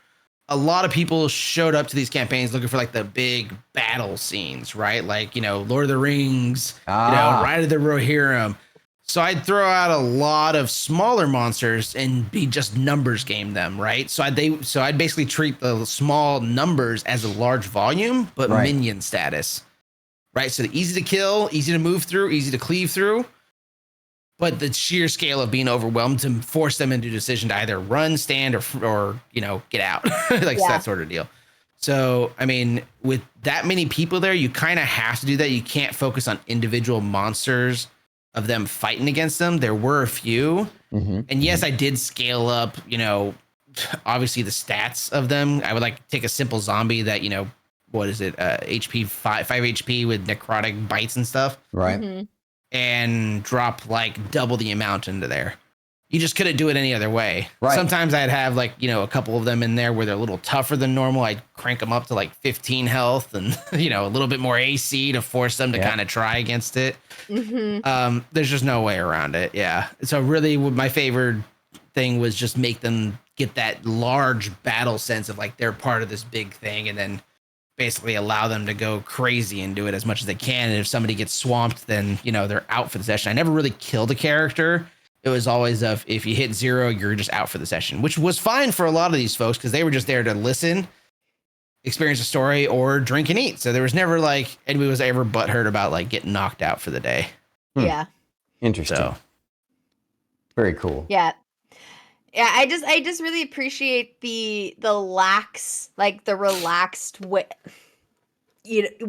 a lot of people showed up to these campaigns looking for like the big battle scenes, right? Like, Lord of the Rings, Ride of the Rohirrim. So I'd throw out a lot of smaller monsters and be just numbers game them, right? So I'd basically treat the small numbers as a large volume, but minion status. Right, so easy to kill, easy to move through, easy to cleave through, but the sheer scale of being overwhelmed to force them into a decision to either run, stand, or get out, that sort of deal. So, I mean, with that many people there, you kind of have to do that. You can't focus on individual monsters of them fighting against them. There were a few, and yes, I did scale up, obviously the stats of them. I would like take a simple zombie that what is it? HP 5 HP with necrotic bites and stuff. Right. And drop like double the amount into there. You just couldn't do it any other way. Right. Sometimes I'd have like, a couple of them in there where they're a little tougher than normal. I'd crank them up to like 15 health and, a little bit more AC to force them to kind of try against it. There's just no way around it. Yeah. So really my favorite thing was just make them get that large battle sense of like they're part of this big thing, and then basically allow them to go crazy and do it as much as they can. And if somebody gets swamped, then, they're out for the session. I never really killed a character. It was always if you hit 0, you're just out for the session, which was fine for a lot of these folks because they were just there to listen, experience a story, or drink and eat. So there was never like anybody was ever butthurt about like getting knocked out for the day. Yeah. Interesting. So. Very cool. Yeah. Yeah, I just really appreciate the relaxed way,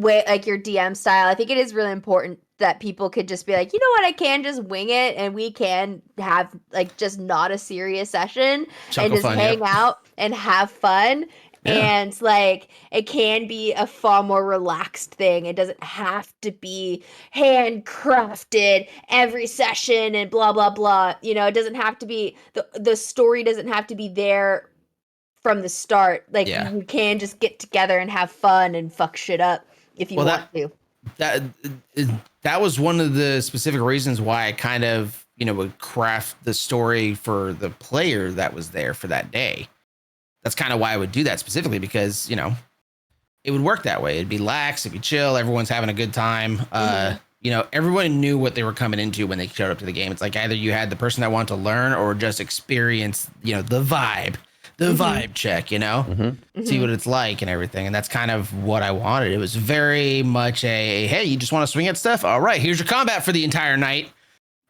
like your DM style. I think it is really important that people could just be like, you know what, I can just wing it and we can have like just not a serious session Chuckle and just fun, hang yep. out and have fun. Yeah. And like it can be a far more relaxed thing. It doesn't have to be handcrafted every session and blah blah blah. You know, it doesn't have to be the story doesn't have to be there from the start. Like Yeah. you can just get together and have fun and fuck shit up if you want to. That was one of the specific reasons why I kind of, would craft the story for the player that was there for that day. That's kind of why I would do that specifically, because, it would work that way. It'd be lax, it'd be chill. Everyone's having a good time. Everyone knew what they were coming into when they showed up to the game. It's like either you had the person that wanted to learn or just experience, the vibe. Vibe check, see what it's like and everything. And that's kind of what I wanted. It was very much hey, you just want to swing at stuff? All right, here's your combat for the entire night.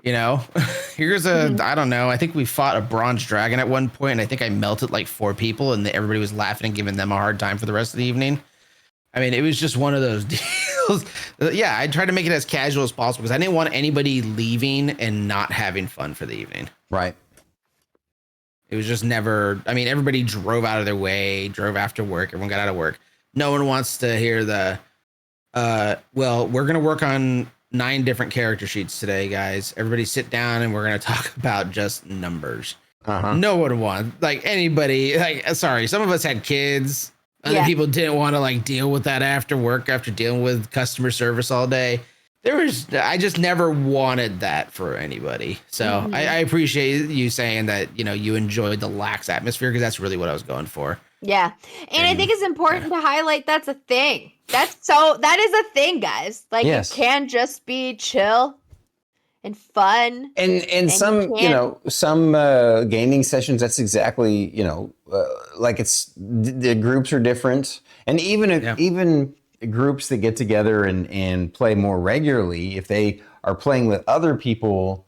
Here's I don't know. I think we fought a bronze dragon at one point, and I think I melted like 4 people, and everybody was laughing and giving them a hard time for the rest of the evening. I mean, it was just one of those deals. Yeah, I tried to make it as casual as possible because I didn't want anybody leaving and not having fun for the evening. Right. It was just never, everybody drove out of their way, drove after work. Everyone got out of work. No one wants to hear well, we're going to work on 9 different character sheets today, guys. Everybody sit down and we're going to talk about just numbers. No one wants, like anybody, sorry, some of us had kids. Other people didn't want to deal with that after work, after dealing with customer service all day. I just never wanted that for anybody. So I appreciate you saying that, you enjoyed the lax atmosphere, because that's really what I was going for. Yeah. And I think it's important to highlight that's a thing. That is a thing, guys. It can just be chill and fun. And some, some gaming sessions, that's exactly, it's the groups are different. And even groups that get together and play more regularly, if they are playing with other people,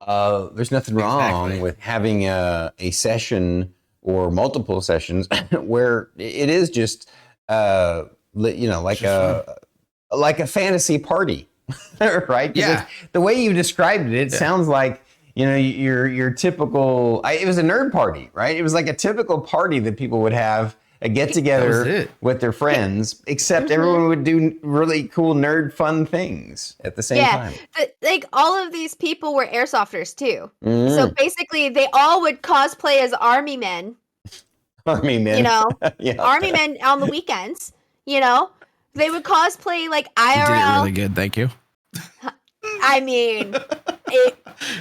there's nothing wrong with having a session or multiple sessions where it is just like a fantasy party. Right? Yeah. The way you described it sounds like your typical. It was a nerd party, right? It was like a typical party that people would have. A get together with their friends, except everyone would do really cool nerd fun things at the same time. But, all of these people were airsofters too. So basically they all would cosplay as army men. Army men. Army men on the weekends, they would cosplay IRL. You did it really good, thank you.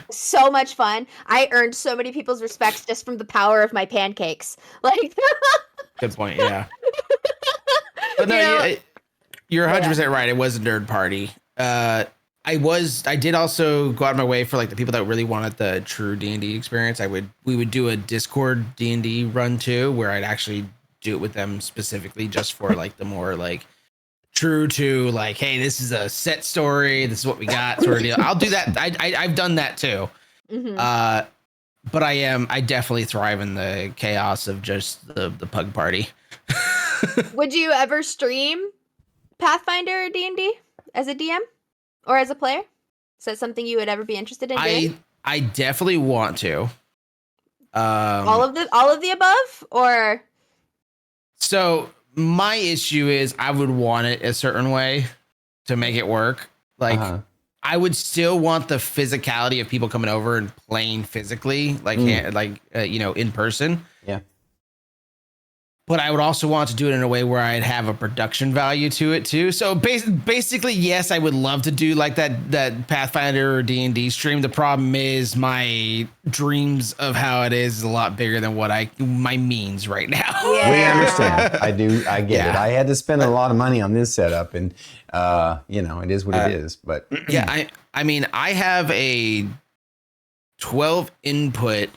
So much fun. I earned so many people's respects just from the power of my pancakes. Good point. Yeah. But no, you're 100% right. It was a nerd party. I did also go out of my way for the people that really wanted the true D&D experience. We would do a Discord D&D run too, where I'd actually do it with them specifically just for the more true to hey, this is a set story, this is what we got sort of deal. I'll do that. I've done that too. But I definitely thrive in the chaos of just the pug party. Would you ever stream Pathfinder or D&D as a DM or as a player? Is that something you would ever be interested in doing? I definitely want to. All of the above, or so my issue is I would want it a certain way to make it work. I would still want the physicality of people coming over and playing physically, in person. Yeah. But I would also want to do it in a way where I'd have a production value to it too. So basically, yes, I would love to do that Pathfinder or D&D stream. The problem is my dreams of how it is a lot bigger than what my means right now. Yeah. We understand. I get it. I had to spend a lot of money on this setup, and it is what it is. But yeah, I have a 12 input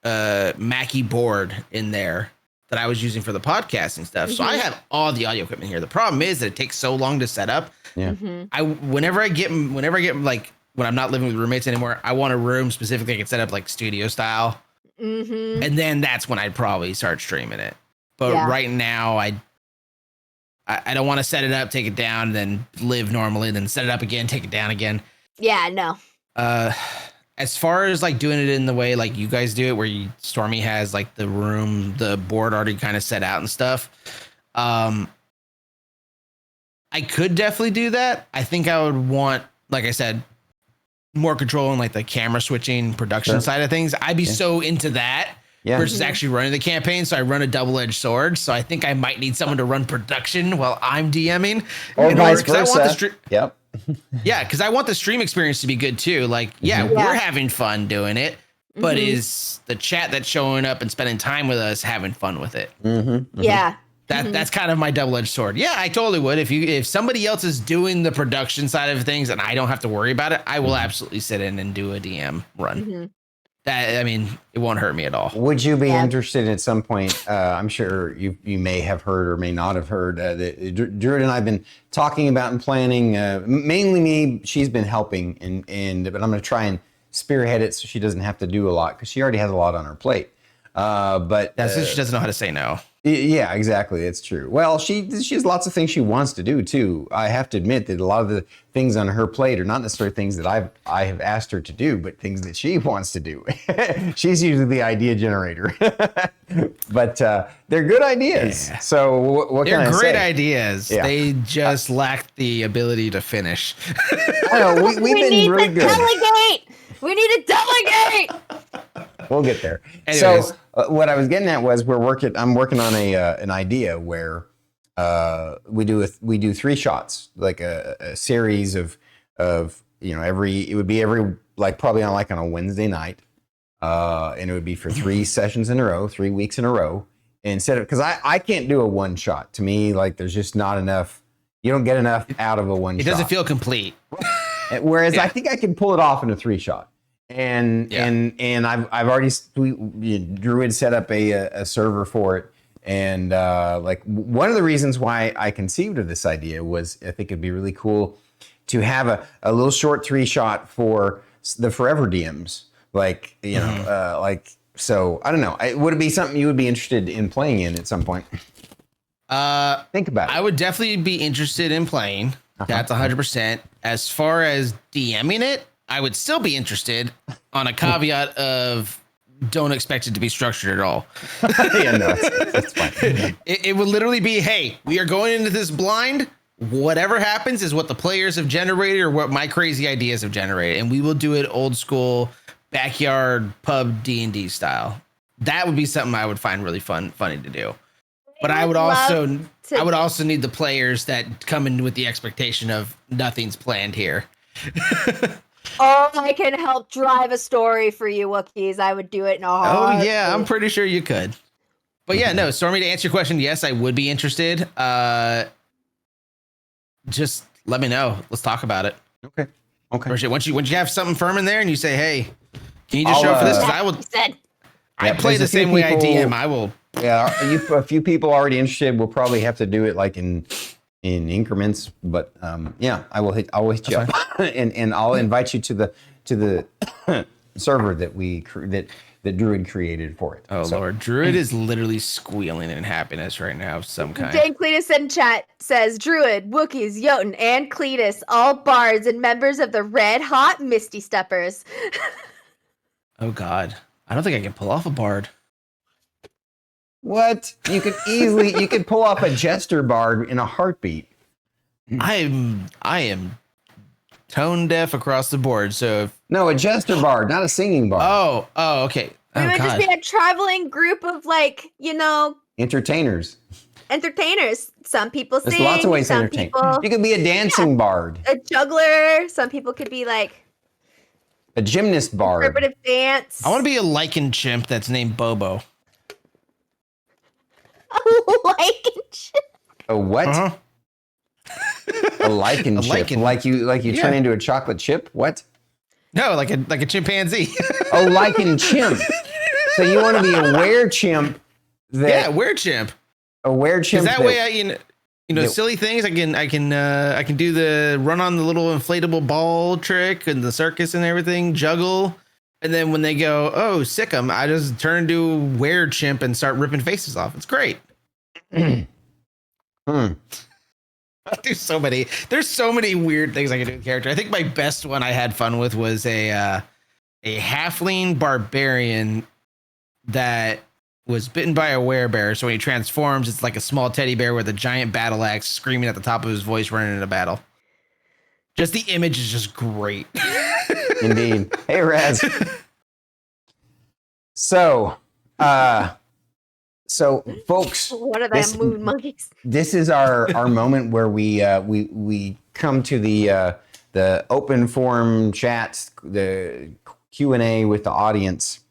Mackie board in there that I was using for the podcast and stuff. So I have all the audio equipment here. The problem is that it takes so long to set up. Yeah. Whenever I get when I'm not living with roommates anymore, I want a room specifically I can set up studio style. And then that's when I'd probably start streaming it. But right now I don't want to set it up, take it down, then live normally, then set it up again, take it down again. Yeah, no. As far as like doing it in the way like you guys do it, where Stormy has like the board already kind of set out and stuff. I could definitely do that. I think I would want, like I said, more control on like the camera switching production side of things. I'd be so into that versus actually running the campaign. So I run a double-edged sword. So I think I might need someone to run production while I'm DMing. Or vice versa. Yeah, because I want the stream experience to be good too. Like, we're having fun doing it, but is the chat that's showing up and spending time with us having fun with it? Yeah. That's kind of my double-edged sword. Yeah, I totally would. If somebody else is doing the production side of things and I don't have to worry about it, I will absolutely sit in and do a DM run. That, I mean, it won't hurt me at all. Would you be interested at some point? I'm sure you may have heard or may not have heard that Druid and I have been talking about and planning. Mainly me. She's been helping, but I'm going to try and spearhead it so she doesn't have to do a lot because she already has a lot on her plate. But that's she doesn't know how to say no. Yeah, exactly. It's true. Well, she has lots of things she wants to do too. I have to admit that a lot of the things on her plate are not necessarily things that I have asked her to do, but things that she wants to do. She's usually the idea generator, but they're good ideas. Yeah. So what can I say? They're great ideas. Yeah. They just lack the ability to finish. I know we've been really good. Delegate. We need to delegate. We'll get there. Anyways. So what I was getting at was I'm working on an idea where we do 3 shots, like a series of it would be every like probably on a Wednesday night, and it would be for 3 sessions in a row, 3 weeks in a row. Instead of because I can't do a one shot. To me, like there's just not enough. You don't get enough out of a one shot. It doesn't feel complete. Whereas I think I can pull it off in a 3 shot. And I've already Druid set up a server for it, and like one of the reasons why I conceived of this idea was I think it'd be really cool to have a little short 3 shot for the forever DMs, like like so I don't know. Would it be something you would be interested in playing in at some point? Think about it. I would definitely be interested in playing. That's 100%. As far as DMing it, I would still be interested on a caveat of don't expect it to be structured at all. Yeah, no, that's fine. It would literally be, hey, we are going into this blind. Whatever happens is what the players have generated or what my crazy ideas have generated. And we will do it old school backyard pub D&D style. That would be something I would find really funny to do. But I would also need the players that come in with the expectation of nothing's planned here. Oh, I can help drive a story for you, Wookiees. I would do it in a heartbeat. Oh, yeah, I'm pretty sure you could. But yeah, no, Stormy, to answer your question, yes, I would be interested. Just let me know. Let's talk about it. Okay. Once you have something firm in there and you say, hey, can you just show up for this? Because I play the same way I DM. I will. Yeah, a few people already interested. We'll probably have to do it like in increments, but I will hit you up, and I'll invite you to the server that Druid created for it. Oh Lord, Druid is literally squealing in happiness right now of some kind. Dan Cletus in chat says Druid, Wookiees, Jotun, and Cletus, all bards and members of the Red Hot Misty Steppers. Oh God, I don't think I can pull off a bard. What? You could pull off a jester bard in a heartbeat. I am tone deaf across the board. So no, a jester bard, not a singing bard. Oh, okay. We would just be a traveling group of entertainers. Some people sing. There's lots of ways to entertain. You could be a dancing bard, a juggler. Some people could be like a gymnast bard, interpretive dance. I want to be a lichen chimp that's named Bobo. A lichen chimp. A what? Uh-huh. A lichen chip, like you turn into a chocolate chip. What? No, like a chimpanzee. Oh, lichen chimp. So you want to be a were chimp? Were chimp. A were chimp. That way, silly things. I can do the run on the little inflatable ball trick and the circus and everything, juggle, and then when they go, oh, sick 'em, I just turn into were chimp and start ripping faces off. It's great. There's so many weird things I can do with character. I think my best one I had fun with was a halfling barbarian that was bitten by a werebear. So when he transforms, it's like a small teddy bear with a giant battle axe screaming at the top of his voice running into battle. Just the image is just great. Indeed. Hey, Raz. So folks, What are them moon monkeys? this is our moment where we come to the open forum chats, the Q&A with the audience.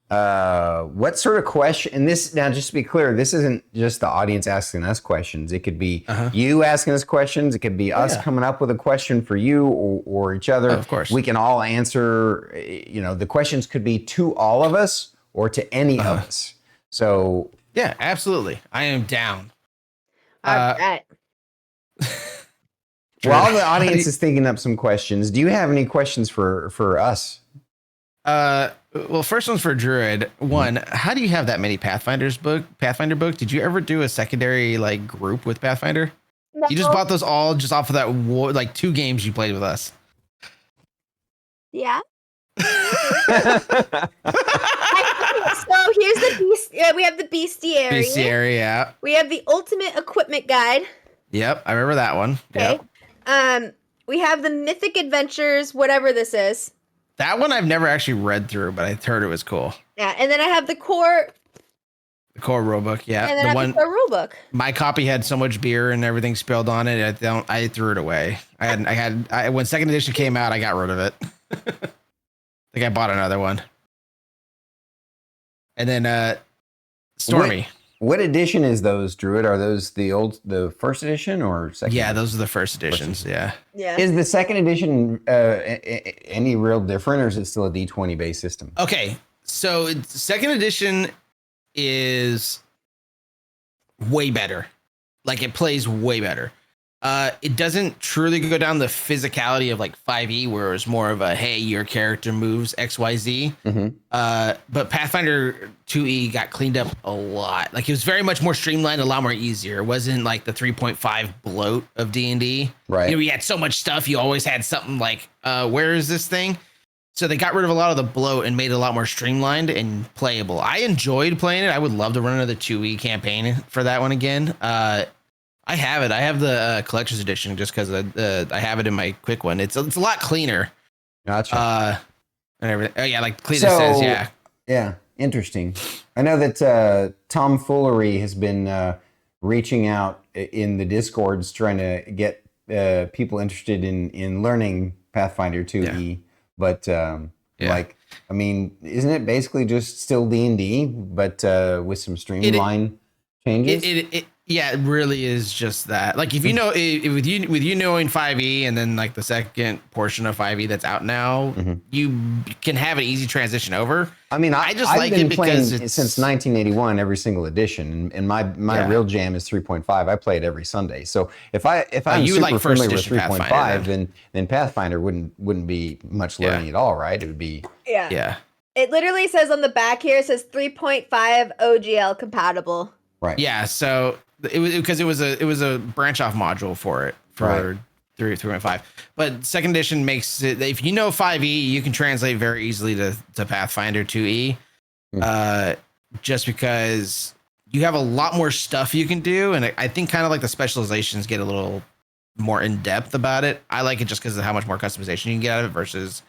What sort of question? And this, now, just to be clear, this isn't just the audience asking us questions. It could be you asking us questions. It could be us coming up with a question for you or each other. Of course, we can all answer. You know, the questions could be to all of us or to any of us. So yeah, absolutely, I am down. All right. While the audience is thinking up some questions, do you have any questions for us? Well, first one's for Druid. One, how do you have that many Pathfinder book? Did you ever do a secondary like group with Pathfinder? No. You just bought those all just off of that like 2 games you played with us. Yeah. So here's the beast. We have the bestiary. Bestiary, yeah. We have the ultimate equipment guide. Yep, I remember that one. Okay. Yep. We have the mythic adventures, whatever this is. That one I've never actually read through, but I heard it was cool. Yeah, and then I have the core. The core rulebook, yeah. And then I have the core rulebook. My copy had so much beer and everything spilled on it. I threw it away. when 2nd edition came out, I got rid of it. I think I bought another one. And then Stormy. What edition is those, Druid? Are those the first edition or second? Yeah, those are the first editions. Yeah. Yeah. Is the second edition any real different, or is it still a D20 based system? Okay, so 2nd edition is way better. Like, it plays way better. It doesn't truly go down the physicality of like 5e, where it's more of a, hey, your character moves XYZ. But Pathfinder 2e got cleaned up a lot. Like, it was very much more streamlined, a lot more easier. It wasn't like the 3.5 bloat of D&D. Right. You know, you had so much stuff. You always had something like, where is this thing? So they got rid of a lot of the bloat and made it a lot more streamlined and playable. I enjoyed playing it. I would love to run another 2e campaign for that one again. I have it. I have the collector's edition just because I have it in my quick one. It's a lot cleaner. Gotcha. And everything. Oh yeah, like Cletus says, yeah. Yeah, interesting. I know that Tom Foolery has been reaching out in the Discords trying to get people interested in learning Pathfinder 2e. But like, I mean, isn't it basically just still D&D, but with some streamline changes? Yeah, it really is just that. Like, if you know, with you knowing 5e and then like the second portion of 5e that's out now, you can have an easy transition over. I mean, I've like been it playing because since 1981 every single edition, and my real jam is 3.5. I play it every Sunday. So if I'm you super like first familiar with edition 3.5, then Pathfinder wouldn't be much learning at all, right? It would be Yeah. It literally says on the back here, it says 3.5 OGL compatible. Right. Yeah, so it was because it was a branch off module for it for 3.5. But 2nd edition makes it, if you know 5e, you can translate very easily to Pathfinder 2e. Just because you have a lot more stuff you can do, and I think kind of like the specializations get a little more in depth about it. I like it just because of how much more customization you can get out of it versus,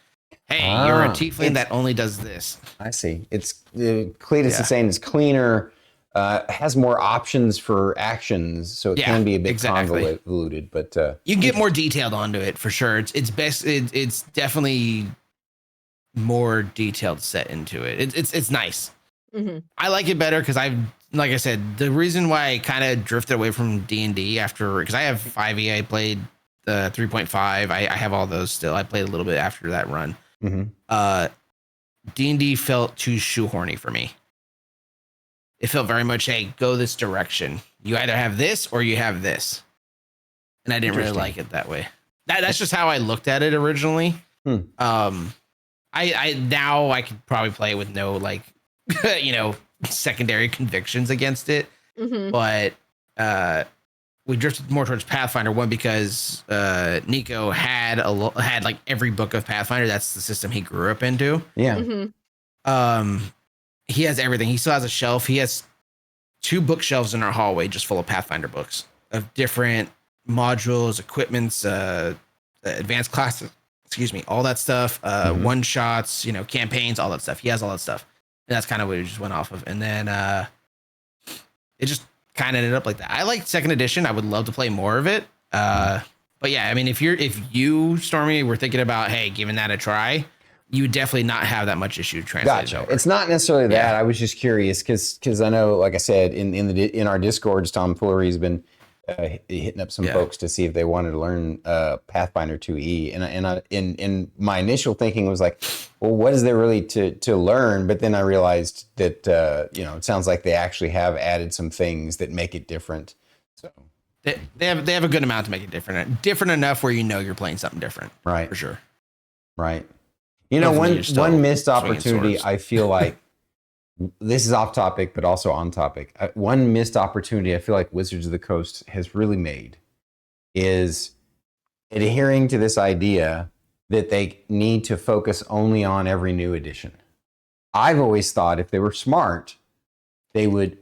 hey, you're a tiefling that only does this. I see. It's Cletus is saying it's cleaner. Has more options for actions, so it can be a bit convoluted. But you can get more detailed onto it for sure. It's definitely more detailed set into it. It's nice. I like it better because like I said, the reason why I kind of drifted away from D&D after, because I have 5e, I played the 3.5. I have all those still. I played a little bit after that run. D&D felt too shoehorny for me. It felt very much, hey, go this direction. You either have this or you have this. And I didn't really like it that way. That's just how I looked at it originally. I now I could probably play it with no like secondary convictions against it. But we drifted more towards Pathfinder. One, because Nico had like every book of Pathfinder. That's the system he grew up into. Yeah. Mm-hmm. He has everything. He still has a shelf. He has 2 bookshelves in our hallway just full of Pathfinder books of different modules, equipments, advanced classes, excuse me, all that stuff, one shots, campaigns, all that stuff. He has all that stuff. And that's kind of what we just went off of. And then it just kind of ended up like that. I like 2nd edition. I would love to play more of it. But yeah, I mean, if you, Stormy, were thinking about, hey, giving that a try, you would definitely not have that much issue translating Gotcha. over. It's not necessarily that. I was just curious because I know, like I said, in our Discords, Tom Fullery's been hitting up some folks to see if they wanted to learn Pathfinder 2E, and in my initial thinking was like, well, what is there really to learn? But then I realized that it sounds like they actually have added some things that make it different. So they have a good amount to make it different enough where you're playing something different, right, for sure, right. One missed opportunity. I feel like this is off topic, but also on topic. One missed opportunity I feel like Wizards of the Coast has really made is adhering to this idea that they need to focus only on every new edition. I've always thought if they were smart, they would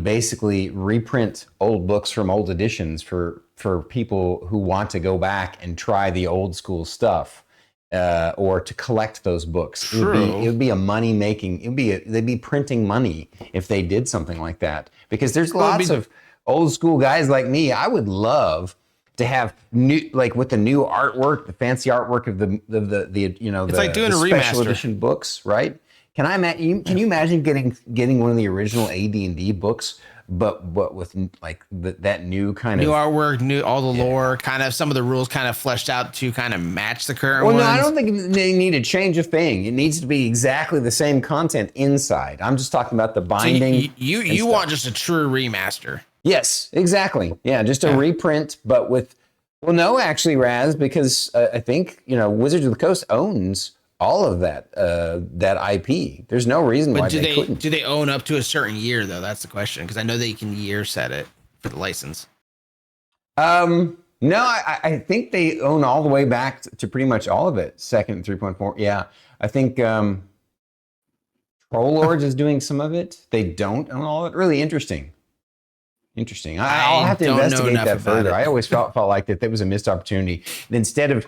basically reprint old books from old editions for people who want to go back and try the old school stuff. Or to collect those books. It would be a money making. They'd be printing money if they did something like that. Because there's lots of old school guys like me. I would love to have new, like with the new artwork, the fancy artwork of the it's like doing a special remaster edition books, right? Can you imagine getting one of the original AD&D books? But with like that new kind of artwork, all the lore, kind of some of the rules kind of fleshed out to kind of match the current ones. No, I don't think they need to change a thing. It needs to be exactly the same content inside. I'm just talking about the binding. So you want just a true remaster? Yes, exactly. Yeah, just a reprint, but with no, actually, Raz, because I think Wizards of the Coast owns all of that IP. There's no reason why they couldn't. Do they own up to a certain year though? That's the question, because I know they can year set it for the license. No, I think they own all the way back to pretty much all of it. 2nd 3.4. Yeah, I think Troll Lords is doing some of it. They don't own all of it. Really interesting. I'll have to investigate that further. I always felt like that was a missed opportunity. Instead of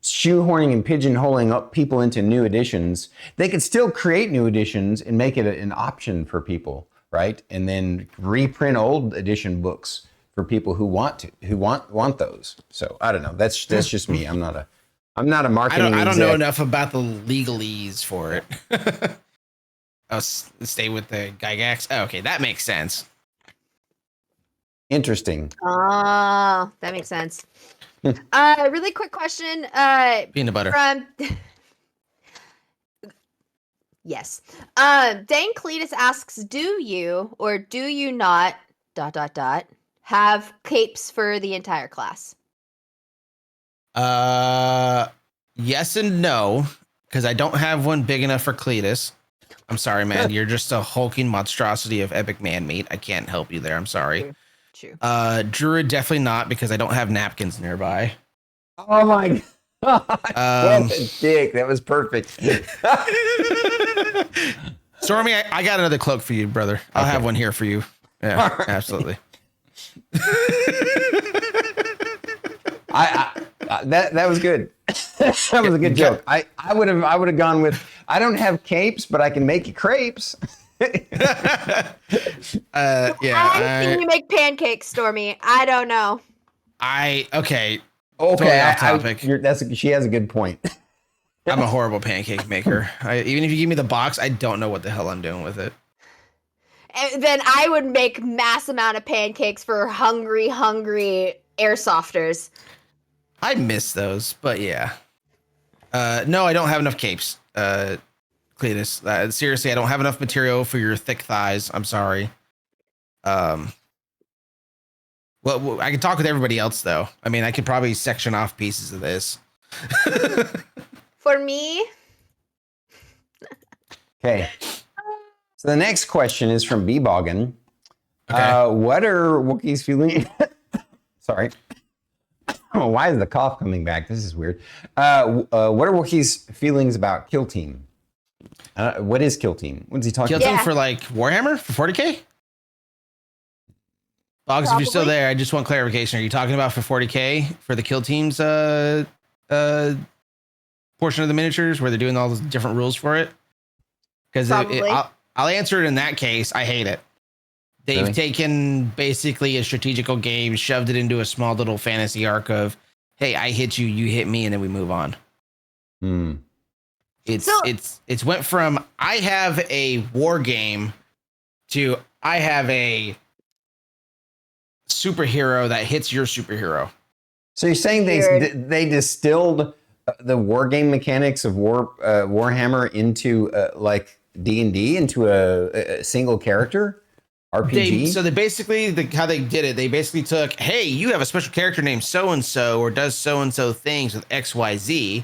shoehorning and pigeonholing up people into new editions, they could still create new editions and make it an option for people, right? And then reprint old edition books for people who want those. So I don't know. That's just me. I'm not a marketing. I don't know enough about the legalese for it. I'll stay with the Gygax. Oh, okay, that makes sense. Interesting. Oh, that makes sense. Really quick question. Peanut butter. From yes. Dane Cletus asks, do you or do you not ... have capes for the entire class? Yes and no, because I don't have one big enough for Cletus. I'm sorry, man. You're just a hulking monstrosity of epic man meat. I can't help you there. I'm sorry. True. Druid, definitely not, because I don't have napkins nearby. Oh my god. What a dick. That was perfect. Stormy, I got another cloak for you, brother. I'll have one here for you. Yeah, right. Absolutely. That was good. That was a good joke. I would have gone with, I don't have capes, but I can make you crepes. I think you make pancakes, Stormy. I don't know. Okay. Totally off topic. She has a good point. I'm a horrible pancake maker. Even if you give me the box, I don't know what the hell I'm doing with it. And then I would make mass amount of pancakes for hungry airsofters. I miss those, but yeah. No, I don't have enough capes. Cletus, seriously, I don't have enough material for your thick thighs. I'm sorry. Well, I can talk with everybody else though. I mean, I could probably section off pieces of this. For me. Okay. So the next question is from B-Boggin. Okay. What are Wookiees feeling? Sorry. Oh, why is the cough coming back? This is weird. What are Wookie's feelings about Kill Team? What is Kill Team? What is he talking Kill about? Team for like Warhammer for 40K? Boggs, if you're still Probably. there, I just want clarification. Are you talking about for 40K for the Kill Team's portion of the miniatures where they're doing all those different rules for it? Because Probably. I'll answer it in that case. I hate it. They've Really? taken basically a strategical game, shoved it into a small little fantasy arc of, hey, I hit you, you hit me, and then we move on. Hmm. It's went from I have a war game to I have a superhero that hits your superhero. So you're saying Weird. they distilled the war game mechanics of Warhammer into like D&D into a single character RPG? They basically how they did it. They basically took, hey, you have a special character named so and so or does so and so things with XYZ,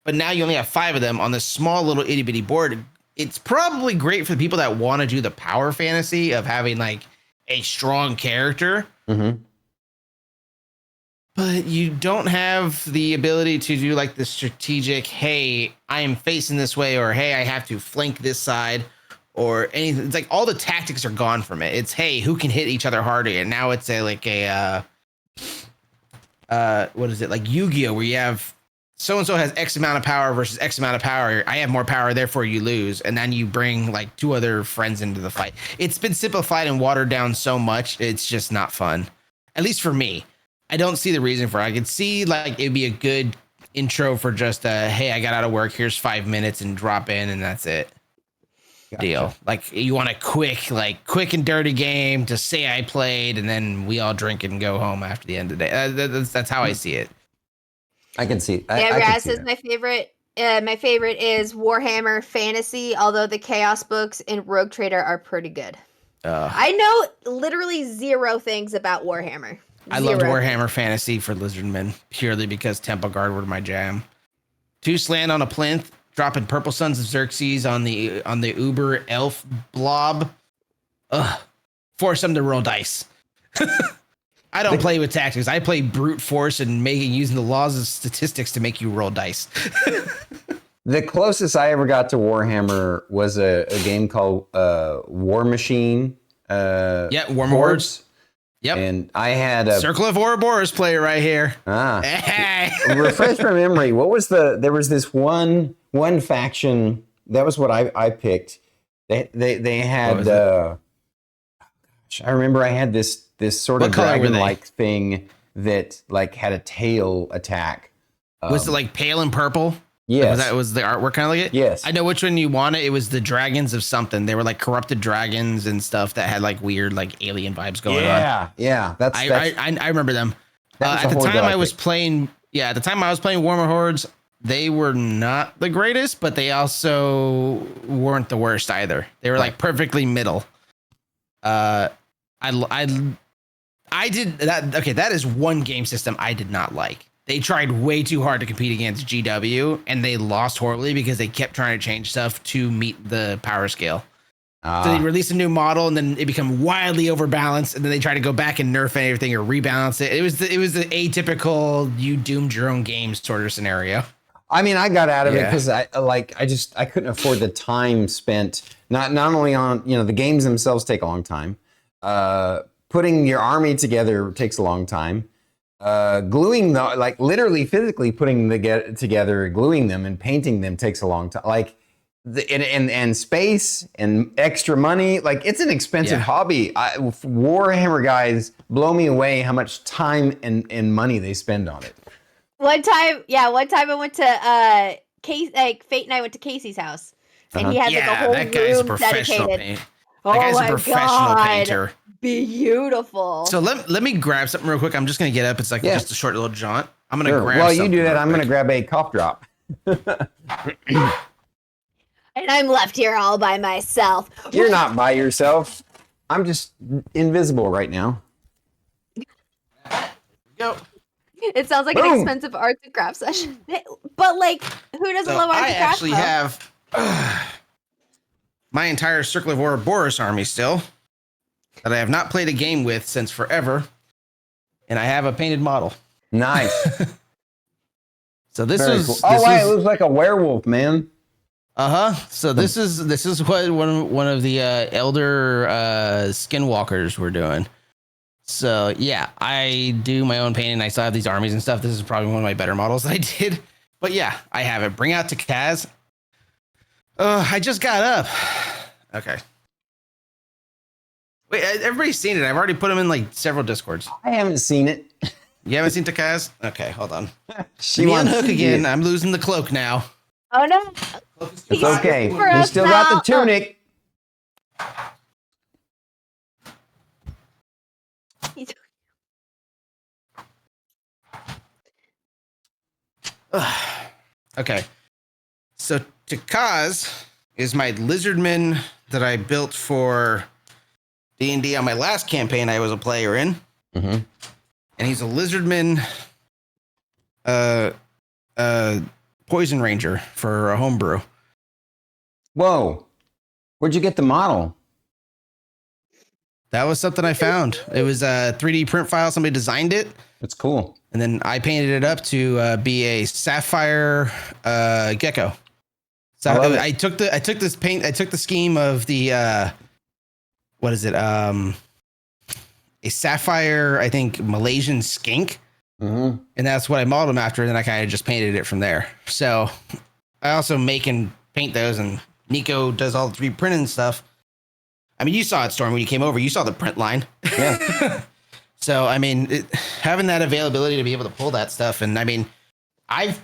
but now you only have 5 of them on this small little itty bitty board. It's probably great for the people that want to do the power fantasy of having like a strong character. Mm-hmm. But you don't have the ability to do like the strategic, hey, I am facing this way, or hey, I have to flank this side, or anything. It's like all the tactics are gone from it. It's, hey, who can hit each other harder? And now it's what is it? Like Yu-Gi-Oh, where you have so-and-so has X amount of power versus X amount of power. I have more power, therefore you lose. And then you bring like 2 other friends into the fight. It's been simplified and watered down so much. It's just not fun. At least for me. I don't see the reason for it. I could see like it'd be a good intro for just hey, I got out of work. Here's 5 minutes and drop in, and that's it. Gotcha. Deal. Like you want a quick and dirty game to say I played, and then we all drink and go home after the end of the day. That's how I see it. I can see. Yeah, I can Raz see says that. my favorite. My favorite is Warhammer Fantasy, although the Chaos books and Rogue Trader are pretty good. I know literally 0 things about Warhammer. I loved 0. Warhammer Fantasy for Lizardmen purely because Temple Guard were my jam. 2 slant on a plinth, dropping Purple Sons of Xerxes on the Uber Elf blob. Ugh. Force them to roll dice. I don't play with tactics. I play brute force and using the laws of statistics to make you roll dice. The closest I ever got to Warhammer was a game called War Machine. Yeah, War Hordes. Yep. And I had a Circle of Ouroboros player right here. Hey. Refresh my memory. What was there was this one faction. That was what I picked. They had I remember I had this sort of dragon-like thing that like had a tail attack. Was it like pale and purple? Yes. Was the artwork kind of like it? Yes. I know which one you wanted. It was the dragons of something. They were like corrupted dragons and stuff that had like weird like alien vibes going on. Yeah. That's I remember them. That was At the time I was picked. playing Warhammer Hordes, they were not the greatest, but they also weren't the worst either. They were like perfectly middle. I did that. Okay, that is one game system I did not like. They tried way too hard to compete against GW, and they lost horribly because they kept trying to change stuff to meet the power scale. So they released a new model, and then it became wildly overbalanced, and then they tried to go back and nerf everything or rebalance it. It was the atypical you doomed your own game sort of scenario. I mean, I got out of it because I couldn't afford the time spent not only on the games themselves take a long time. Putting your army together takes a long time. Gluing literally physically putting together, gluing them and painting them takes a long time. Like and space and extra money. Like it's an expensive hobby. Warhammer guys blow me away how much time and money they spend on it. One time I went to Fate and I went to Casey's house, and he had like a whole that guy's a room professional dedicated. That guy's a professional painter. Beautiful. So let me grab something real quick. I'm just gonna get up. It's like just a short little jaunt. I'm gonna grab. Well, you do that. I'm gonna grab a cough drop. And I'm left here all by myself. You're not by yourself. I'm just invisible right now. Go. It sounds like an expensive arts and crafts session. But like, who doesn't love arts and crafts? I actually have my entire Circle of Ouroboros army still that I have not played a game with since forever. and I have a painted model. Nice. So this Very is cool. Oh, wow, it looks like a werewolf, man. So this is what one of the elder skinwalkers were doing. So yeah, I do my own painting. I still have these armies and stuff. This is probably one of my better models that I did. But yeah, I have it. Bring out to Kaz. I just got up. Okay. Wait, everybody's seen it. I've already put them in like several Discords. I haven't seen it. You haven't seen Takaz? Okay, hold on. She Me wants unhook to again. see it. I'm losing the cloak now. Oh no. It's okay. For You us still got the now. tunic. Okay. So Takaz is my lizardman that I built for D&D on my last campaign I was a player in. Mm-hmm. And he's a lizardman poison ranger for a homebrew. Whoa. Where'd you get the model? That was something I found. It was a 3D print file. Somebody designed it. That's cool. And then I painted it up to be a sapphire gecko. So I took the scheme of the what is it? A sapphire, I think, Malaysian skink. Mm-hmm. And that's what I modeled him after. And then I kind of just painted it from there. So I also make and paint those, and Nico does all the 3D printing stuff. I mean, you saw it, Storm, when you came over. You saw the print line. Yeah. So, I mean, having that availability to be able to pull that stuff. And I mean, I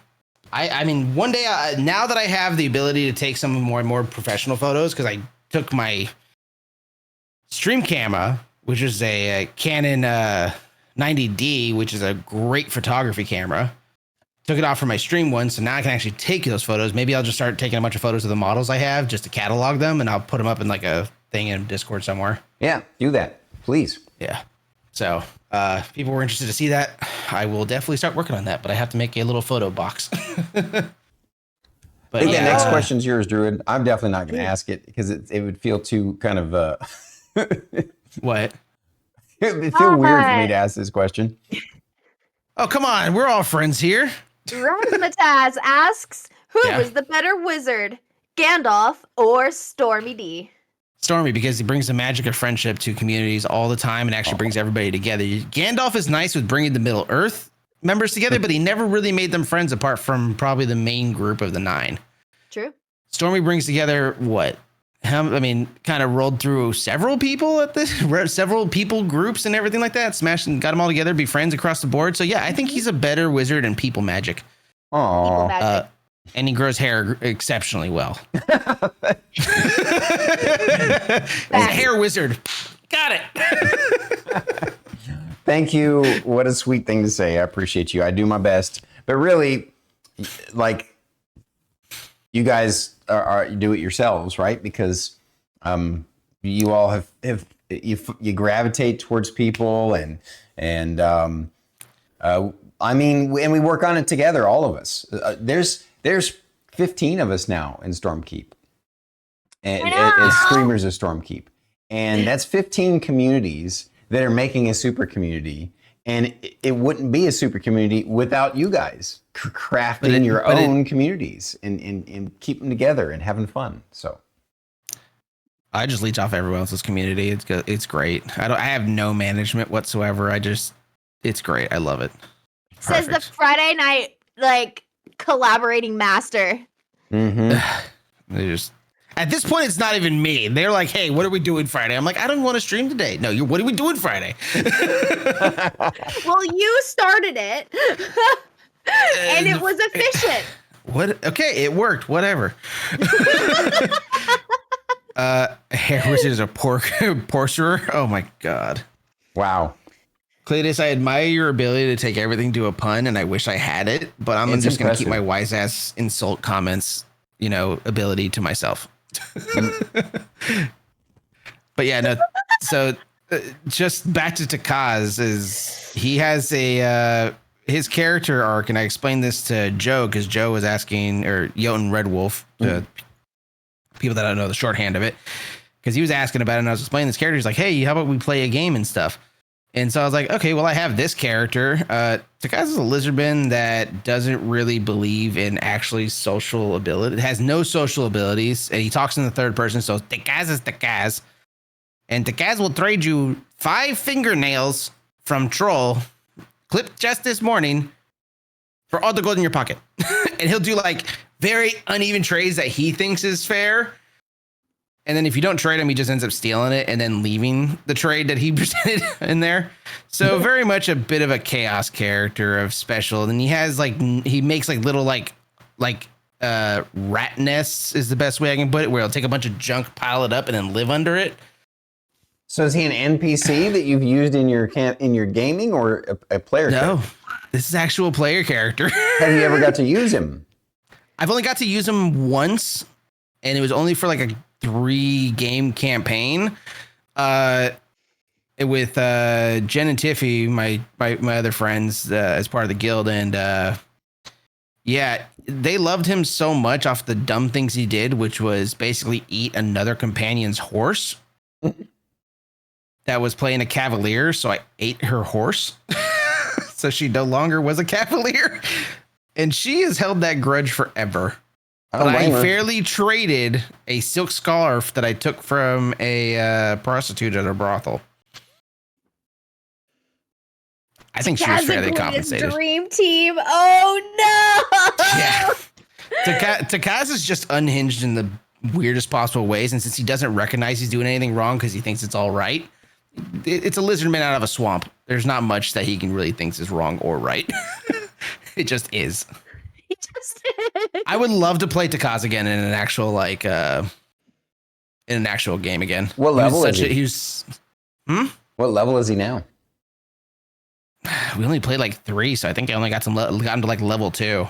mean, one day, now that I have the ability to take some more and more professional photos, because I took my stream camera, which is a Canon 90D, which is a great photography camera, took it off from my stream one. So now I can actually take those photos. Maybe I'll just start taking a bunch of photos of the models I have just to catalog them, and I'll put them up in like a thing in Discord somewhere. Yeah, do that, please. Yeah. So if people were interested to see that, I will definitely start working on that, but I have to make a little photo box. I But think yeah, the next question's yours, Druid. I'm definitely not going to ask it because it would feel too kind of what? it would feel weird for me to ask this question. Oh, come on. We're all friends here. Razzmatazz asks, who Yeah. was the better wizard, Gandalf or Stormy D? Stormy, because he brings the magic of friendship to communities all the time and actually brings everybody together. Gandalf is nice with bringing the Middle Earth members together, but he never really made them friends apart from probably the main group of the 9. True. Stormy brings together what? I mean, kind of rolled through several people at this, several people groups and everything like that. Smashed and got them all together, be friends across the board. So yeah, I think he's a better wizard in people magic. People Oh, magic. And he grows hair exceptionally well. He's a hair wizard. Got it. thank you. What a sweet thing to say. I appreciate you. I do my best, but really, like, you guys are do it yourselves, right? Because you all have you gravitate towards people, and I mean, and we work on it together, all of us. There's 15 of us now in Stormkeep, and as streamers of Stormkeep, and that's 15 communities that are making a super community. And it wouldn't be a super community without you guys crafting your own communities and keep them together and having fun. So I just leech off everyone else's community. It's great. I have no management whatsoever. It's great. I love it. Says the Perfect. Friday night, like, collaborating master. mm-hmm. They just, at this point, it's not even me. They're like, hey, what are we doing Friday? I'm like, I don't want to stream today. No, what are we doing Friday? Well, you started it. And it was efficient. What? Okay, it worked. Whatever. Hair wizard is a porcerer. Oh my god. Wow. Cletus, I admire your ability to take everything to a pun, and I wish I had it, but I'm It's just going to keep impressive. my wise ass insult comments, ability to myself. But yeah, no. So just back to Takaz, is he has his character arc, and I explained this to Joe because Joe was asking, or Jotun Red Wolf, people that don't know the shorthand of it, because he was asking about it, and I was explaining this character. He's like, hey, how about we play a game and stuff? And so I was like, okay, well, I have this character. Takaz is a lizardman that doesn't really believe in actually social ability. It has no social abilities, and he talks in the third person. So Takaz is Takaz, and Takaz will trade you 5 fingernails from Troll, clipped just this morning, for all the gold in your pocket. And he'll do like very uneven trades that he thinks is fair. And then if you don't trade him, he just ends up stealing it and then leaving the trade that he presented in there. So very much a bit of a chaos character of special. And he has like, he makes like little like rat nests is the best way I can put it, where he'll take a bunch of junk, pile it up, and then live under it. So is he an NPC that you've used in your gaming, or a player? No, character? This is actual player character. Have you ever got to use him? I've only got to use him once, and it was only for like a 3-game campaign with Jen and Tiffy, my other friends, as part of the guild. And yeah, they loved him so much off the dumb things he did, which was basically eat another companion's horse that was playing a cavalier. So I ate her horse. So she no longer was a cavalier, and she has held that grudge forever. But I fairly traded a silk scarf that I took from a prostitute at a brothel. I think she was fairly compensated. Dream team. Oh no! Yeah. Takaz is just unhinged in the weirdest possible ways, and since he doesn't recognize he's doing anything wrong because he thinks it's all right, it's a lizard man out of a swamp. There's not much that he can really thinks is wrong or right. It just is. I would love to play Takaz again in an actual game again. What level is he? What level is he now? We only played like 3, so I think I only gotten to like level 2.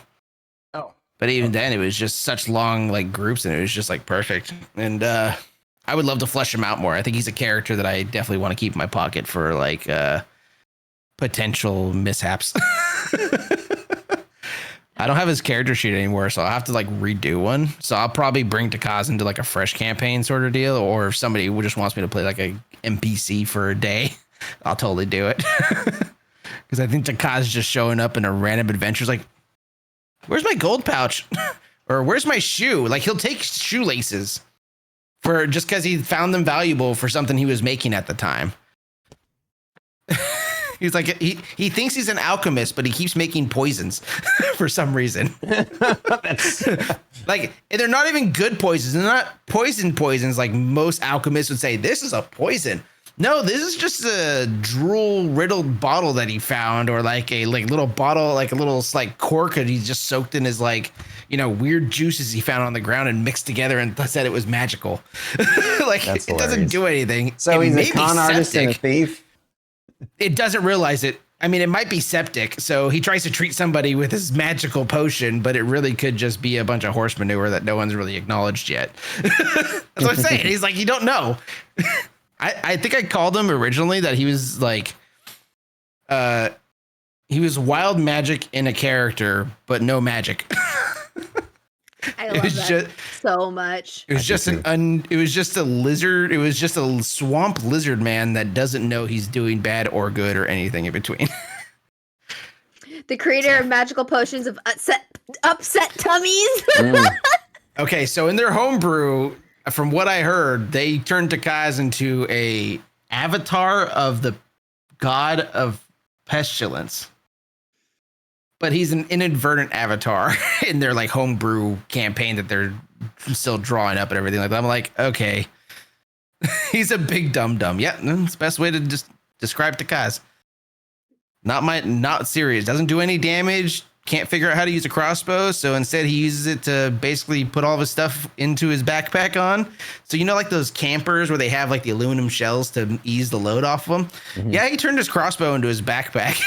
Oh, but even then, it was just such long like groups, and it was just like perfect. And I would love to flesh him out more. I think he's a character that I definitely want to keep in my pocket for like potential mishaps. I don't have his character sheet anymore, so I'll have to like redo one. So I'll probably bring Takaz into like a fresh campaign sort of deal, or if somebody just wants me to play like a NPC for a day, I'll totally do it. Because I think Takaz just showing up in a random adventure is like, where's my gold pouch? Or where's my shoe? Like he'll take shoelaces for just because he found them valuable for something he was making at the time. He's like, he thinks he's an alchemist, but he keeps making poisons for some reason. Like, they're not even good poisons. They're not poisons like most alchemists would say, this is a poison. No, this is just a drool riddled bottle that he found, or like a little bottle, like a little like cork that he just soaked in his weird juices he found on the ground and mixed together and said it was magical. Like, it doesn't do anything. So he's a con artist and a thief. It doesn't realize it. I mean, it might be septic. So he tries to treat somebody with his magical potion, but it really could just be a bunch of horse manure that no one's really acknowledged yet. That's what I'm saying. He's like, you don't know. I think I called him originally that he was like, he was wild magic in a character, but no magic. I love that so much. It was just a lizard. It was just a swamp lizard man that doesn't know he's doing bad or good or anything in between. The creator of magical potions of upset tummies. Okay, so in their homebrew, from what I heard, they turned Takaz into a avatar of the god of pestilence. But he's an inadvertent avatar in their like homebrew campaign that they're still drawing up and everything like that. I'm like, okay, he's a big dum-dum. Yeah, that's the best way to just describe Takaz. Not serious. Doesn't do any damage. Can't figure out how to use a crossbow. So instead he uses it to basically put all of his stuff into his backpack on. So, like those campers where they have like the aluminum shells to ease the load off of them. Mm-hmm. Yeah, he turned his crossbow into his backpack.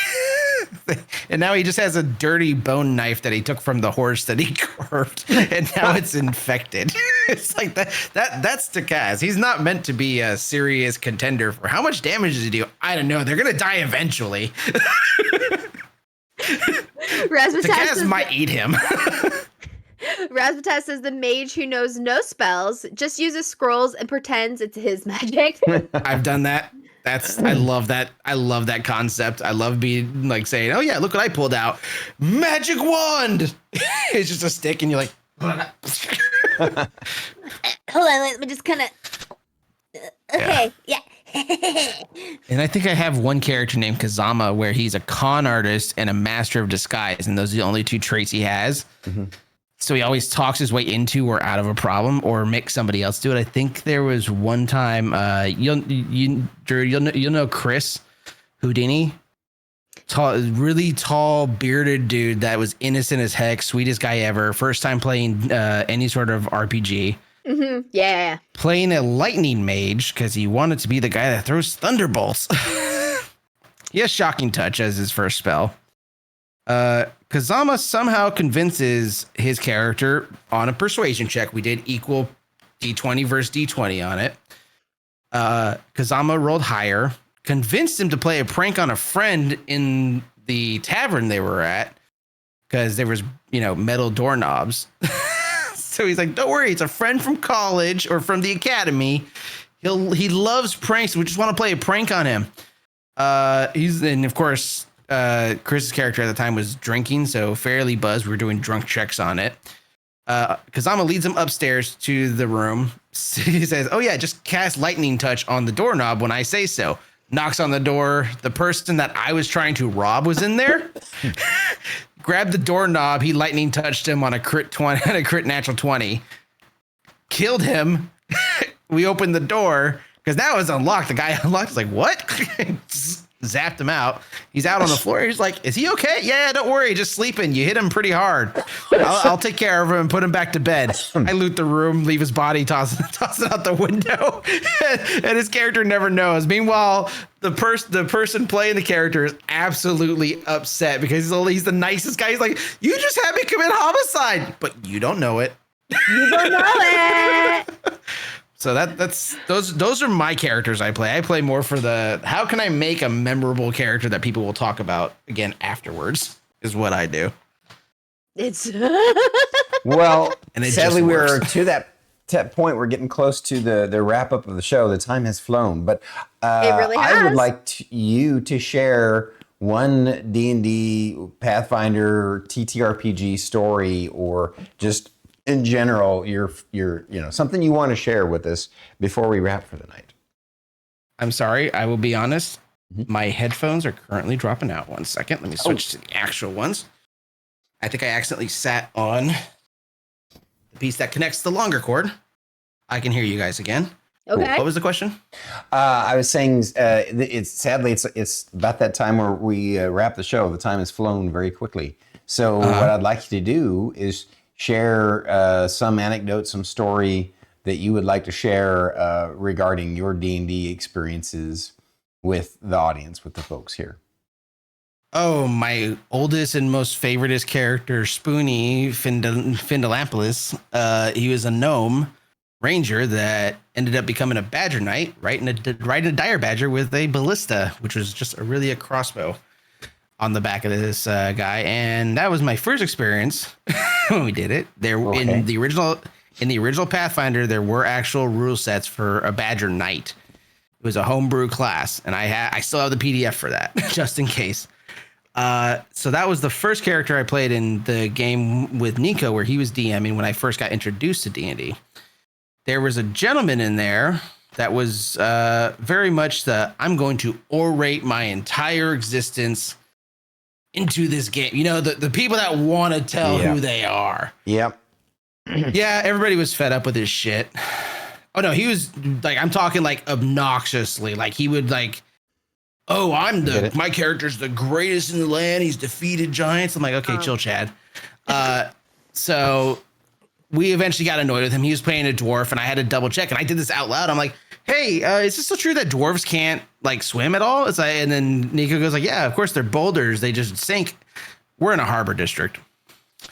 And now he just has a dirty bone knife that he took from the horse that he carved, and now it's infected. It's like that's Takaz. He's not meant to be a serious contender for how much damage does he do? I don't know. They're gonna die eventually. Takaz might eat him. Razmataz says the mage who knows no spells just uses scrolls and pretends it's his magic. I've done that. I love that. I love that concept. I love being like saying, "Oh yeah, look what I pulled out, magic wand." It's just a stick, and you're like, Hold on, let me just kind of. Okay, yeah. And I think I have one character named Kazama where he's a con artist and a master of disguise, and those are the only two traits he has. Mm-hmm. So he always talks his way into or out of a problem, or makes somebody else do it. I think there was one time, Drew, you'll know Chris Houdini, really tall, bearded dude that was innocent as heck, sweetest guy ever. First time playing any sort of RPG. Mm-hmm. Yeah. Playing a lightning mage because he wanted to be the guy that throws thunderbolts. He has shocking touch as his first spell. Kazama somehow convinces his character on a persuasion check. We did equal D20 versus D20 on it. Kazama rolled higher, convinced him to play a prank on a friend in the tavern they were at because there was, metal doorknobs. So he's like, don't worry, it's a friend from college or from the academy. He loves pranks. We just want to play a prank on him. And of course, Chris's character at the time was drinking, so fairly buzzed. We were doing drunk checks on it. Kazama leads him upstairs to the room. He says, oh yeah, just cast lightning touch on the doorknob when I say so. Knocks on the door. The person that I was trying to rob was in there. Grabbed the doorknob. He lightning touched him on a crit 20, a crit natural 20. Killed him. We opened the door because now it's unlocked. The guy unlocked. He's like, what? Zapped him out. He's out on the floor. He's like, is he okay? Yeah, don't worry. Just sleeping. You hit him pretty hard. I'll take care of him and put him back to bed. I loot the room, leave his body, toss it out the window. And his character never knows. Meanwhile, the person playing the character is absolutely upset because he's the nicest guy. He's like, you just had me commit homicide, but you don't know it. You don't know it. So those are my characters I play. I play more for the how can I make a memorable character that people will talk about again afterwards is what I do. It's well, and sadly we're to that point. We're getting close to the wrap up of the show. The time has flown, but it really has. I would like you to share one D&D Pathfinder TTRPG story, or just in general, your something you want to share with us before we wrap for the night. I'm sorry, I will be honest. Mm-hmm. My headphones are currently dropping out. 1 second. Let me switch to the actual ones. I think I accidentally sat on the piece that connects the longer cord. I can hear you guys again. Okay. What was the question? I was saying it's about that time where we wrap the show. The time has flown very quickly. So what I'd like you to do is share some anecdote, some story that you would like to share regarding your D&D experiences with the audience, with the folks here. Oh, my oldest and most favoritist character, Spoonie Findalampoulos. He was a gnome ranger that ended up becoming a badger knight, riding a dire badger with a ballista, which was just a crossbow on the back of this guy. And that was my first experience when we did it. In the original Pathfinder, there were actual rule sets for a badger knight. It was a homebrew class, and I still have the PDF for that just in case. So that was the first character I played in the game with Nico, where he was DMing when I first got introduced to D&D. There was a gentleman in there that was very much I'm going to orate my entire existence into this game. The people that want to tell who they are. Yep. Yeah, everybody was fed up with his shit. Oh no, he was like, I'm talking like obnoxiously. Like he would like, oh, my character's the greatest in the land. He's defeated giants. I'm like, okay, chill, Chad. So we eventually got annoyed with him. He was playing a dwarf, and I had to double check. And I did this out loud. I'm like, hey, is this still true that dwarves can't like swim at all? And then Nico goes like, yeah, of course they're boulders. They just sink. We're in a harbor district.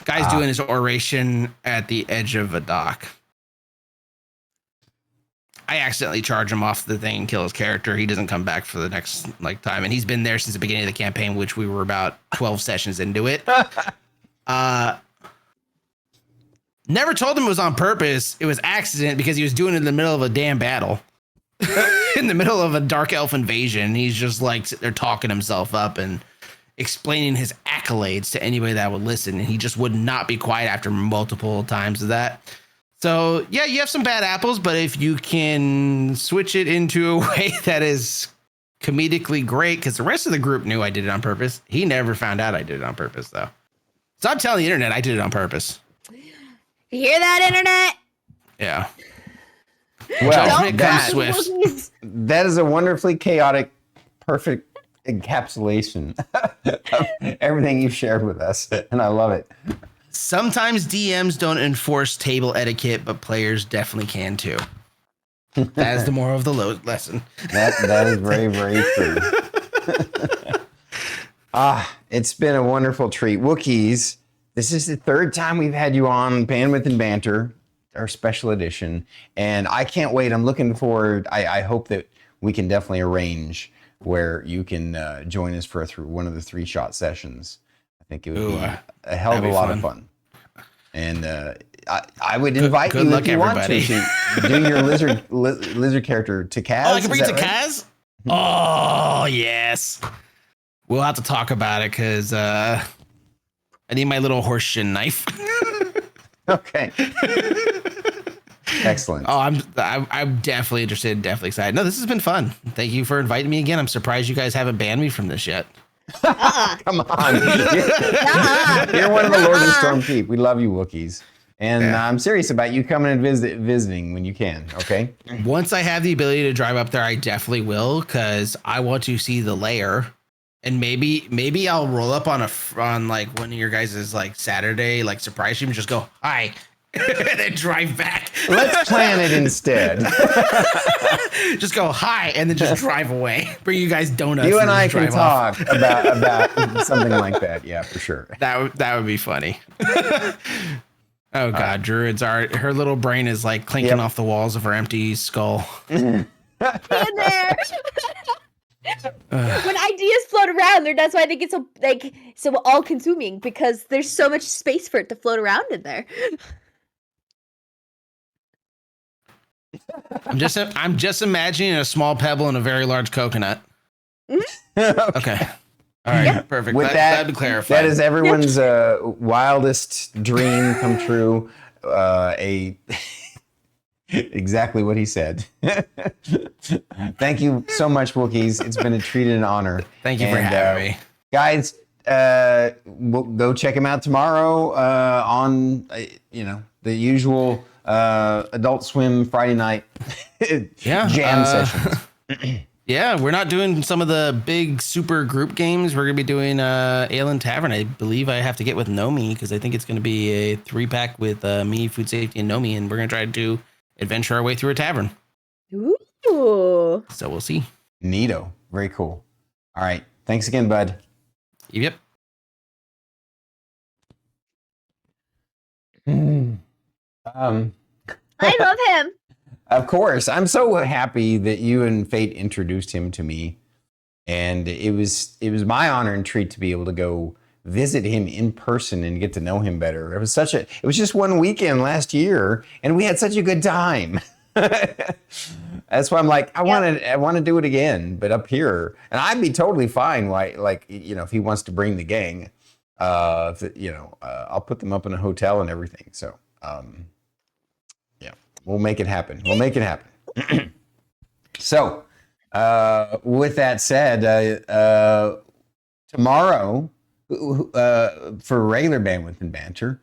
Guy's doing his oration at the edge of a dock. I accidentally charge him off the thing and kill his character. He doesn't come back for the next time. And he's been there since the beginning of the campaign, which we were about 12 sessions into it. Never told him it was on purpose. It was accident because he was doing it in the middle of a damn battle. in the middle of a dark elf invasion. He's just like sitting there talking himself up and explaining his accolades to anybody that would listen. And he just would not be quiet after multiple times of that. So yeah, you have some bad apples, but if you can switch it into a way that is comedically great, because the rest of the group knew I did it on purpose. He never found out I did it on purpose, though. So I'm telling the internet I did it on purpose. You hear that, internet? Yeah. Well, that is a wonderfully chaotic, perfect encapsulation of everything you've shared with us, and I love it. Sometimes DMs don't enforce table etiquette, but players definitely can too. That is the moral of the lesson. That is very, very true. It's been a wonderful treat. Wookiees, this is the third time we've had you on Bandwidth and Banter, our special edition, and I can't wait. I'm looking forward. I hope that we can definitely arrange where you can join us for one of the 3-shot sessions. I think it would be a hell of a lot of fun. And I would invite you if you want to do your lizard character to Kaz. Oh, I can bring it to Kaz? Oh, yes. We'll have to talk about it because I need my little horseshoe knife. Okay. Excellent. Oh, I'm definitely interested, definitely excited. No, this has been fun. Thank you for inviting me again. I'm surprised you guys haven't banned me from this yet. Come on. You're one of the Lord and Storm Keep. We love you, Wookiees. And I'm serious about you coming and visiting when you can, okay? Once I have the ability to drive up there, I definitely will, because I want to see the lair. And maybe I'll roll up on like one of your guys' like Saturday like surprise stream and just go, hi. And then drive back. Let's plan it instead. Just go hi and then just drive away. Bring you guys donuts. You and I can talk about something like that. Yeah, for sure. That would be funny. Oh God, Druid's art. Her little brain is like clinking off the walls of her empty skull. In there. When ideas float around, that's why they get so all consuming, because there's so much space for it to float around in there. I'm just imagining a small pebble and a very large coconut. Okay. All right. Perfect. With that'd be clarified. That is everyone's wildest dream come true. Exactly what he said. Thank you so much, Wookiees. It's been a treat and an honor. Thank you for having me. Guys, we'll go check him out tomorrow on the usual Adult Swim Friday night jam sessions. Yeah, we're not doing some of the big super group games. We're going to be doing Ale Tavern. I believe I have to get with Nomi because I think it's going to be a 3-pack with me, Food Safety, and Nomi, and we're going to try to adventure our way through a tavern. Ooh. So we'll see. Neato. Very cool. All right. Thanks again, bud. Yep. I love him. Of course. I'm so happy that you and Fate introduced him to me. And it was my honor and treat to be able to go visit him in person and get to know him better. It was just one weekend last year and we had such a good time. That's why I'm like, I want to do it again, but up here. And I'd be totally fine. If he wants to bring the gang, I'll put them up in a hotel and everything. So, we'll make it happen. So, with that said, tomorrow, for regular Bandwidth and Banter,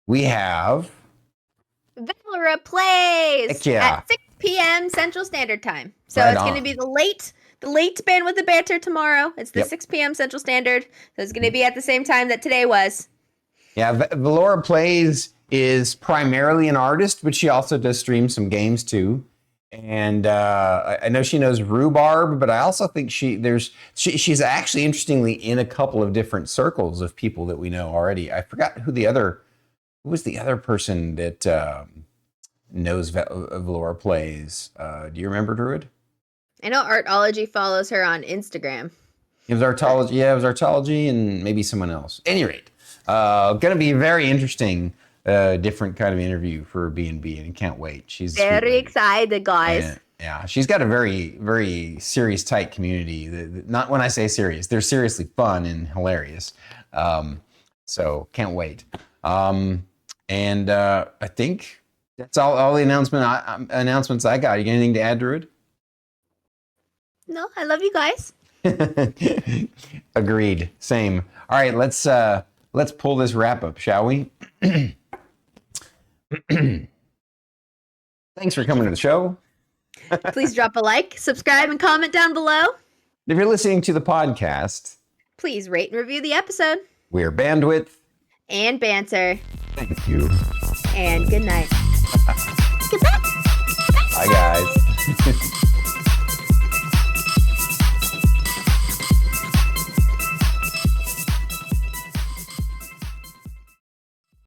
we have Valora plays at 6 p.m. Central Standard Time. So it's going to be the late Bandwidth and Banter tomorrow. It's the 6 p.m. Central Standard. So it's going to be at the same time that today was. Yeah, Valora Plays is primarily an artist, but she also does stream some games too. And I know she knows Rhubarb, but I also think she's actually interestingly in a couple of different circles of people that we know already. I forgot who was the other person that knows Valora Plays. Do you remember, Druid? I know Artology follows her on Instagram. It was Artology. Yeah, it was Artology and maybe someone else. At any rate, going to be very different kind of interview for B&B, and can't wait. She's very excited, guys. Yeah, she's got a very, very serious, tight community. Not when I say serious, they're seriously fun and hilarious. So can't wait. And I think that's all the announcements I got. You got anything to add, Druid? No, I love you guys. Agreed. Same. All right, let's pull this wrap up, shall we? Thanks for coming to the show. Please drop a like, subscribe, and comment down below. If you're listening to the podcast, Please rate and review the episode. we're Bandwidth. And Banter. Thank you. And good night.